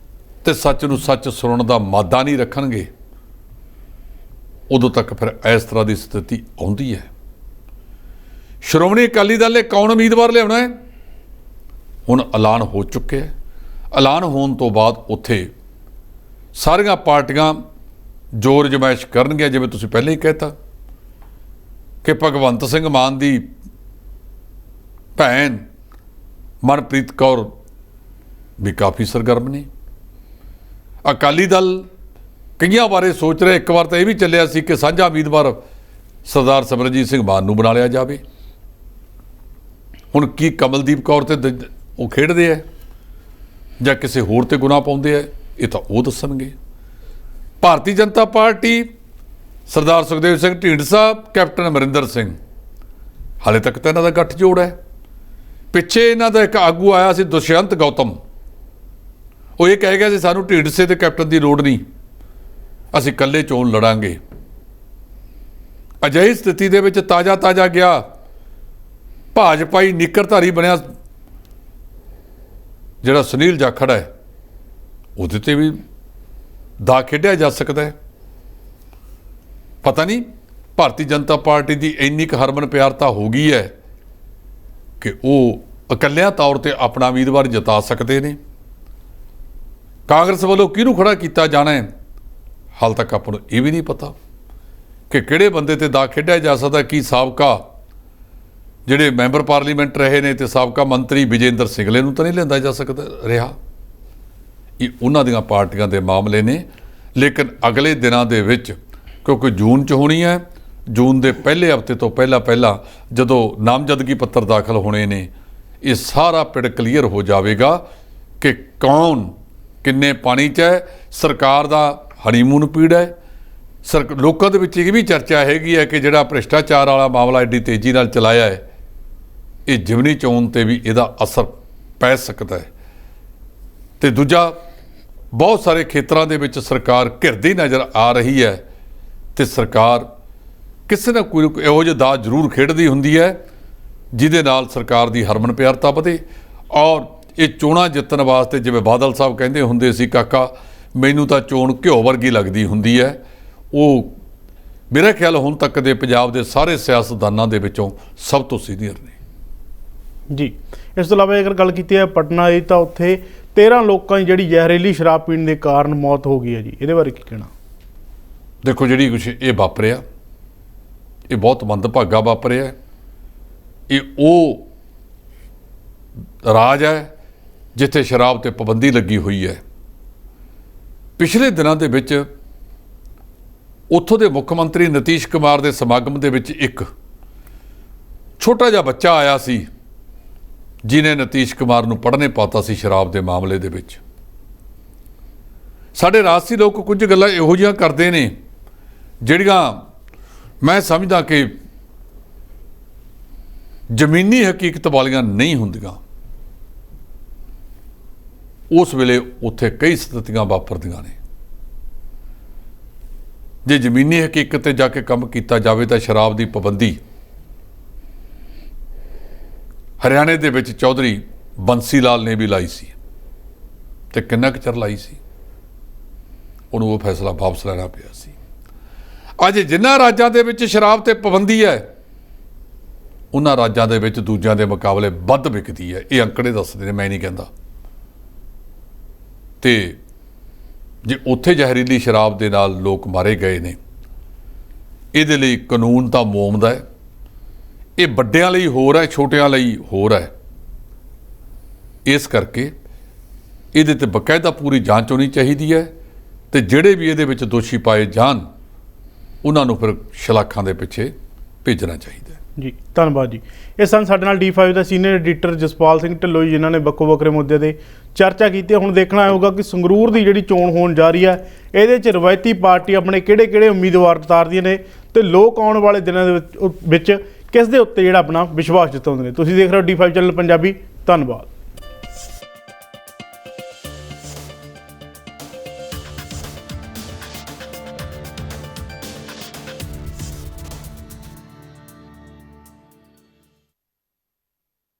ਤੇ ਸੱਚ ਨੂੰ ਸੱਚ ਸੁਣਨ ਦਾ ਮਾਦਾ ਨਹੀਂ ਰੱਖਣਗੇ, ਉਦੋਂ ਤੱਕ ਫਿਰ ਇਸ ਤਰ੍ਹਾਂ ਦੀ ਸਥਿਤੀ ਆਉਂਦੀ ਹੈ। ਸ਼੍ਰੋਮਣੀ ਅਕਾਲੀ ਦਲ ਨੇ ਕੌਣ ਉਮੀਦਵਾਰ ਲਿਆਉਣਾ ਹੈ, ਹੁਣ ਐਲਾਨ ਹੋ ਚੁੱਕਿਆ। ਐਲਾਨ ਹੋਣ ਤੋਂ ਬਾਅਦ ਉੱਥੇ ਸਾਰੀਆਂ ਪਾਰਟੀਆਂ ਜ਼ੋਰ ਜਮਾਇਸ਼ ਕਰਨਗੀਆਂ। ਜਿਵੇਂ ਤੁਸੀਂ ਪਹਿਲਾਂ ਹੀ ਕਹਿਤਾ ਕਿ ਭਗਵੰਤ ਸਿੰਘ ਮਾਨ ਦੀ ਭੈਣ ਮਨਪ੍ਰੀਤ ਕੌਰ ਵੀ ਕਾਫੀ ਸਰਗਰਮ ਨੇ। ਅਕਾਲੀ ਦਲ ਕਈਆਂ ਬਾਰੇ ਸੋਚ ਰਹੇ। ਇੱਕ ਵਾਰ ਤਾਂ ਇਹ ਵੀ ਚੱਲਿਆ ਸੀ ਕਿ ਸਾਂਝਾ ਉਮੀਦਵਾਰ ਸਰਦਾਰ ਸਿਮਰਨਜੀਤ ਸਿੰਘ ਮਾਨ ਨੂੰ ਬਣਾ ਲਿਆ ਜਾਵੇ। ਹੁਣ ਕੀ ਕਮਲਦੀਪ ਕੌਰ ਤੇ ਉਹ ਖੇਡਦੇ ਆ ਜਾਂ ਕਿਸੇ ਹੋਰ ਤੇ ਗੁਨਾਹ ਪਾਉਂਦੇ ਆ, ਇਹ ਤਾਂ ਉਹ ਦੱਸਣਗੇ। ਭਾਰਤੀ ਜਨਤਾ ਪਾਰਟੀ ਸਰਦਾਰ ਸੁਖਦੇਵ ਸਿੰਘ ਢੀਂਡਸਾ, ਕੈਪਟਨ ਅਮਰਿੰਦਰ ਸਿੰਘ, ਹਾਲੇ ਤੱਕ ਤਾਂ ਇਹਨਾਂ ਦਾ ਗੱਠਜੋੜ ਹੈ। ਪਿੱਛੇ ਇਹਨਾਂ ਦਾ ਇੱਕ ਆਗੂ ਆਇਆ ਸੀ ਦੁਸ਼ਯੰਤ ਗੌਤਮ, ਉਹ ਇਹ ਕਹਿ ਗਿਆ ਸੀ ਸਾਨੂੰ ਢੀਂਡਸੇ ਤੇ ਕੈਪਟਨ ਦੀ ਲੋੜ ਨਹੀਂ, ਅਸੀਂ ਇਕੱਲੇ ਚੋਣ ਲੜਾਂਗੇ। ਅਜਿਹੀ ਸਥਿਤੀ ਦੇ ਵਿੱਚ ਤਾਜ਼ਾ ਗਿਆ ਭਾਜਪਾਈ ਨਿੱਕਰਧਾਰੀ ਬਣਿਆ ਜਿਹੜਾ ਸੁਨੀਲ ਜਾਖੜ ਹੈ, ਉਹਦੇ ਤੇ ਵੀ ਦਾ ਖੇਡਿਆ ਜਾ ਸਕਦਾ ਹੈ। ਪਤਾ ਨਹੀਂ ਭਾਰਤੀ ਜਨਤਾ ਪਾਰਟੀ ਦੀ ਇੰਨੀ ਕੁ ਹਰਮਨ ਪਿਆਰਤਾ ਹੋ ਗਈ ਹੈ ਕਿ ਉਹ ਇਕੱਲਿਆਂ ਤੌਰ ਤੇ ਆਪਣਾ ਉਮੀਦਵਾਰ ਜਿਤਾ ਸਕਦੇ ਨੇ। ਕਾਂਗਰਸ ਵੱਲੋਂ ਕਿਹਨੂੰ ਖੜਾ ਕੀਤਾ ਜਾਣਾ ਹੈ, ਹਾਲ ਤੱਕ ਆਪਾਂ ਨੂੰ ਇਹ ਵੀ ਨਹੀਂ ਪਤਾ ਕਿ ਕਿਹੜੇ ਬੰਦੇ ਤੇ ਦਾ ਖੇਡਿਆ ਜਾ ਸਕਦਾ। ਕੀ ਸਾਬਕਾ ਜਿਹੜੇ ਮੈਂਬਰ ਪਾਰਲੀਮੈਂਟ ਰਹੇ ਨੇ ਤੇ ਸਾਬਕਾ ਮੰਤਰੀ ਵਿਜੇਂਦਰ ਸਿੰਗਲੇ ਨੂੰ ਤਾਂ ਨਹੀਂ ਲੈਂਦਾ ਜਾ ਸਕਦਾ ਰਿਹਾ। ਇਹ ਉਹਨਾਂ ਦੀਆਂ ਪਾਰਟੀਆਂ ਦੇ ਮਾਮਲੇ ਨੇ। ਲੇਕਿਨ ਅਗਲੇ ਦਿਨਾਂ ਦੇ ਵਿੱਚ, ਕਿਉਂਕਿ ਜੂਨ 'ਚ ਹੋਣੀ ਹੈ, ਜੂਨ ਦੇ ਪਹਿਲੇ ਹਫ਼ਤੇ ਤੋਂ ਪਹਿਲਾਂ ਜਦੋਂ ਨਾਮਜ਼ਦਗੀ ਪੱਤਰ ਦਾਖਲ ਹੋਣੇ ਨੇ, ਇਹ ਸਾਰਾ ਪਿੜ ਕਲੀਅਰ ਹੋ ਜਾਵੇਗਾ ਕਿ ਕੌਣ ਕਿੰਨੇ ਪਾਣੀ 'ਚ ਹੈ। ਸਰਕਾਰ ਦਾ ਹਨੀਮੂਨ ਪੀੜ ਹੈ। ਲੋਕਾਂ ਦੇ ਵਿੱਚ ਇਹ ਵੀ ਚਰਚਾ ਹੈਗੀ ਹੈ ਕਿ ਜਿਹੜਾ ਭ੍ਰਿਸ਼ਟਾਚਾਰ ਵਾਲਾ ਮਾਮਲਾ ਐਡੀ ਤੇਜ਼ੀ ਨਾਲ ਚਲਾਇਆ ਹੈ, ਇਹ ਜਿਮਨੀ ਚੋਣ 'ਤੇ ਵੀ ਇਹਦਾ ਅਸਰ ਪੈ ਸਕਦਾ ਹੈ। ਤੇ ਦੂਜਾ, ਬਹੁਤ ਸਾਰੇ ਖੇਤਰਾਂ ਦੇ ਵਿੱਚ ਸਰਕਾਰ ਘਿਰਦੀ ਨਜ਼ਰ ਆ ਰਹੀ ਹੈ ਤੇ ਸਰਕਾਰ ਕਿਸੇ ਨਾ ਕੋਈ ਇਹੋ ਜਿਹੇ ਦਾਅ ਜ਼ਰੂਰ ਖੇਡਦੀ ਹੁੰਦੀ ਹੈ ਜਿਹਦੇ ਨਾਲ ਸਰਕਾਰ ਦੀ ਹਰਮਨ ਪਿਆਰਤਾ ਵਧੇ। ਔਰ ਇਹ ਚੋਣਾਂ ਜਿੱਤਣ ਵਾਸਤੇ, ਜਿਵੇਂ ਬਾਦਲ ਸਾਹਿਬ ਕਹਿੰਦੇ ਹੁੰਦੇ ਸੀ, ਕਾਕਾ ਮੈਨੂੰ ਤਾਂ ਚੋਣ ਘਿਓ ਵਰਗੀ ਲੱਗਦੀ ਹੁੰਦੀ ਹੈ, ਉਹ ਮੇਰੇ ਖਿਆਲ ਹੁਣ ਤੱਕ ਦੇ ਪੰਜਾਬ ਦੇ ਸਾਰੇ ਸਿਆਸਤਦਾਨਾਂ ਦੇ ਵਿੱਚੋਂ ਸਭ ਤੋਂ ਸੀਨੀਅਰ ਨੇ ਜੀ। ਇਸ ਤੋਂ ਇਲਾਵਾ ਅਗਰ ਗੱਲ ਕੀਤੀ ਹੈ ਪਟਨਾ ਦੀ, ਤਾਂ ਉੱਥੇ 13 ਲੋਕਾਂ ਦੀ ਜਿਹੜੀ ਜ਼ਹਿਰੀਲੀ ਸ਼ਰਾਬ ਪੀਣ ਦੇ ਕਾਰਨ ਮੌਤ ਹੋ ਗਈ ਹੈ ਜੀ। ਇਹਦੇ ਬਾਰੇ ਕੀ ਕਹਿਣਾ? ਦੇਖੋ, ਜਿਹੜੀ ਕੁਛ ਇਹ ਵਾਪਰਿਆ, ਇਹ ਬਹੁਤ ਮੰਦਭਾਗਾ ਵਾਪਰਿਆ। ਇਹ ਉਹ ਰਾਜ ਹੈ ਜਿੱਥੇ ਸ਼ਰਾਬ ਤੇ ਪਾਬੰਦੀ ਲੱਗੀ ਹੋਈ ਹੈ। ਪਿਛਲੇ ਦਿਨਾਂ ਦੇ ਵਿੱਚ ਉੱਥੋਂ ਦੇ ਮੁੱਖ ਮੰਤਰੀ ਨਿਤੀਸ਼ ਕੁਮਾਰ ਦੇ ਸਮਾਗਮ ਦੇ ਵਿੱਚ ਇੱਕ ਛੋਟਾ ਜਿਹਾ ਬੱਚਾ ਆਇਆ ਸੀ ਜਿਹਨੇ ਨਿਤੀਸ਼ ਕੁਮਾਰ ਨੂੰ ਪੜ੍ਹਨੇ ਪਾਤਾ ਸੀ ਸ਼ਰਾਬ ਦੇ ਮਾਮਲੇ ਦੇ ਵਿੱਚ। ਸਾਡੇ ਰਾਜਸੀ ਲੋਕ ਕੁਝ ਗੱਲਾਂ ਇਹੋ ਜਿਹੀਆਂ ਕਰਦੇ ਨੇ ਜਿਹੜੀਆਂ ਮੈਂ ਸਮਝਦਾ ਕਿ ਜ਼ਮੀਨੀ ਹਕੀਕਤ ਵਾਲੀਆਂ ਨਹੀਂ ਹੁੰਦੀਆਂ। ਉਸ ਵੇਲੇ ਉੱਥੇ ਕਈ ਸਥਿਤੀਆਂ ਵਾਪਰਦੀਆਂ ਨੇ। ਜੇ ਜ਼ਮੀਨੀ ਹਕੀਕਤ ਤੇ ਜਾ ਕੇ ਕੰਮ ਕੀਤਾ ਜਾਵੇ ਤਾਂ ਸ਼ਰਾਬ ਦੀ ਪਾਬੰਦੀ ਹਰਿਆਣੇ ਦੇ ਵਿੱਚ ਚੌਧਰੀ ਬੰਸੀ ਲਾਲ ਨੇ ਵੀ ਲਾਈ ਸੀ ਤੇ ਕਿੰਨਾ ਕੁ ਚਿਰ ਲਾਈ ਸੀ, ਉਹਨੂੰ ਉਹ ਫੈਸਲਾ ਵਾਪਸ ਲੈਣਾ ਪਿਆ ਸੀ। ਅੱਜ ਜਿਨ੍ਹਾਂ ਰਾਜਾਂ ਦੇ ਵਿੱਚ ਸ਼ਰਾਬ ਤੇ ਪਾਬੰਦੀ ਹੈ, ਉਹਨਾਂ ਰਾਜਾਂ ਦੇ ਵਿੱਚ ਦੂਜਿਆਂ ਦੇ ਮੁਕਾਬਲੇ ਵੱਧ ਵਿਕਦੀ ਹੈ। ਇਹ ਅੰਕੜੇ ਦੱਸਦੇ ਨੇ, ਮੈਂ ਨਹੀਂ ਕਹਿੰਦਾ। ਤੇ ਜੇ ਉੱਥੇ ਜ਼ਹਿਰੀਲੀ ਸ਼ਰਾਬ ਦੇ ਨਾਲ ਲੋਕ ਮਾਰੇ ਗਏ ਨੇ, ਇਹਦੇ ਲਈ ਕਾਨੂੰਨ ਤਾਂ ਮੋਮਦਾ ਹੈ। ਇਹ ਵੱਡਿਆਂ ਲਈ ਹੋਰ ਹੈ, ਛੋਟਿਆਂ ਲਈ ਹੋਰ ਹੈ। ਇਸ ਕਰਕੇ ਇਹਦੇ ਤੇ ਬਕਾਇਦਾ ਪੂਰੀ ਜਾਂਚ ਹੋਣੀ ਚਾਹੀਦੀ ਹੈ ਤੇ ਜਿਹੜੇ ਵੀ ਇਹਦੇ ਵਿੱਚ ਦੋਸ਼ੀ ਪਾਏ ਜਾਣ ਉਹਨਾਂ ਨੂੰ ਫਿਰ ਸ਼ਲਾਖਾਂ ਦੇ ਪਿੱਛੇ ਭੇਜਣਾ ਚਾਹੀਦਾ ਹੈ। ਜੀ ਧੰਨਵਾਦ ਜੀ। ਇਹ ਸਨ ਸਾਡੇ ਨਾਲ D5 ਦਾ ਸੀਨੀਅਰ ਐਡੀਟਰ ਜਸਪਾਲ ਸਿੰਘ ਢਿੱਲੋਂ ਜੀ, ਜਿਨ੍ਹਾਂ ਨੇ ਵੱਖੋ ਵੱਖਰੇ ਮੁੱਦੇ ਤੇ ਚਰਚਾ ਕੀਤੀ। ਹੁਣ ਦੇਖਣਾ ਹੋਊਗਾ ਕਿ ਸੰਗਰੂਰ ਦੀ ਜਿਹੜੀ ਚੋਣ ਹੋਣ ਜਾ ਰਹੀ ਹੈ, ਇਹਦੇ 'ਚ ਰਵਾਇਤੀ ਪਾਰਟੀ ਆਪਣੇ ਕਿਹੜੇ ਉਮੀਦਵਾਰ ਉਤਾਰਦੀਆਂ ਨੇ ਤੇ ਲੋਕ ਆਉਣ ਵਾਲੇ ਦਿਨਾਂ ਦੇ ਵਿੱਚ ਕਿਸ ਦੇ ਉੱਤੇ ਜਿਹੜਾ ਆਪਣਾ ਵਿਸ਼ਵਾਸ ਜਤਾਉਂਦੇ ਨੇ। ਤੁਸੀਂ ਦੇਖ ਰਹੇ ਹੋ D5 ਚੈਨਲ ਪੰਜਾਬੀ। ਧੰਨਵਾਦ।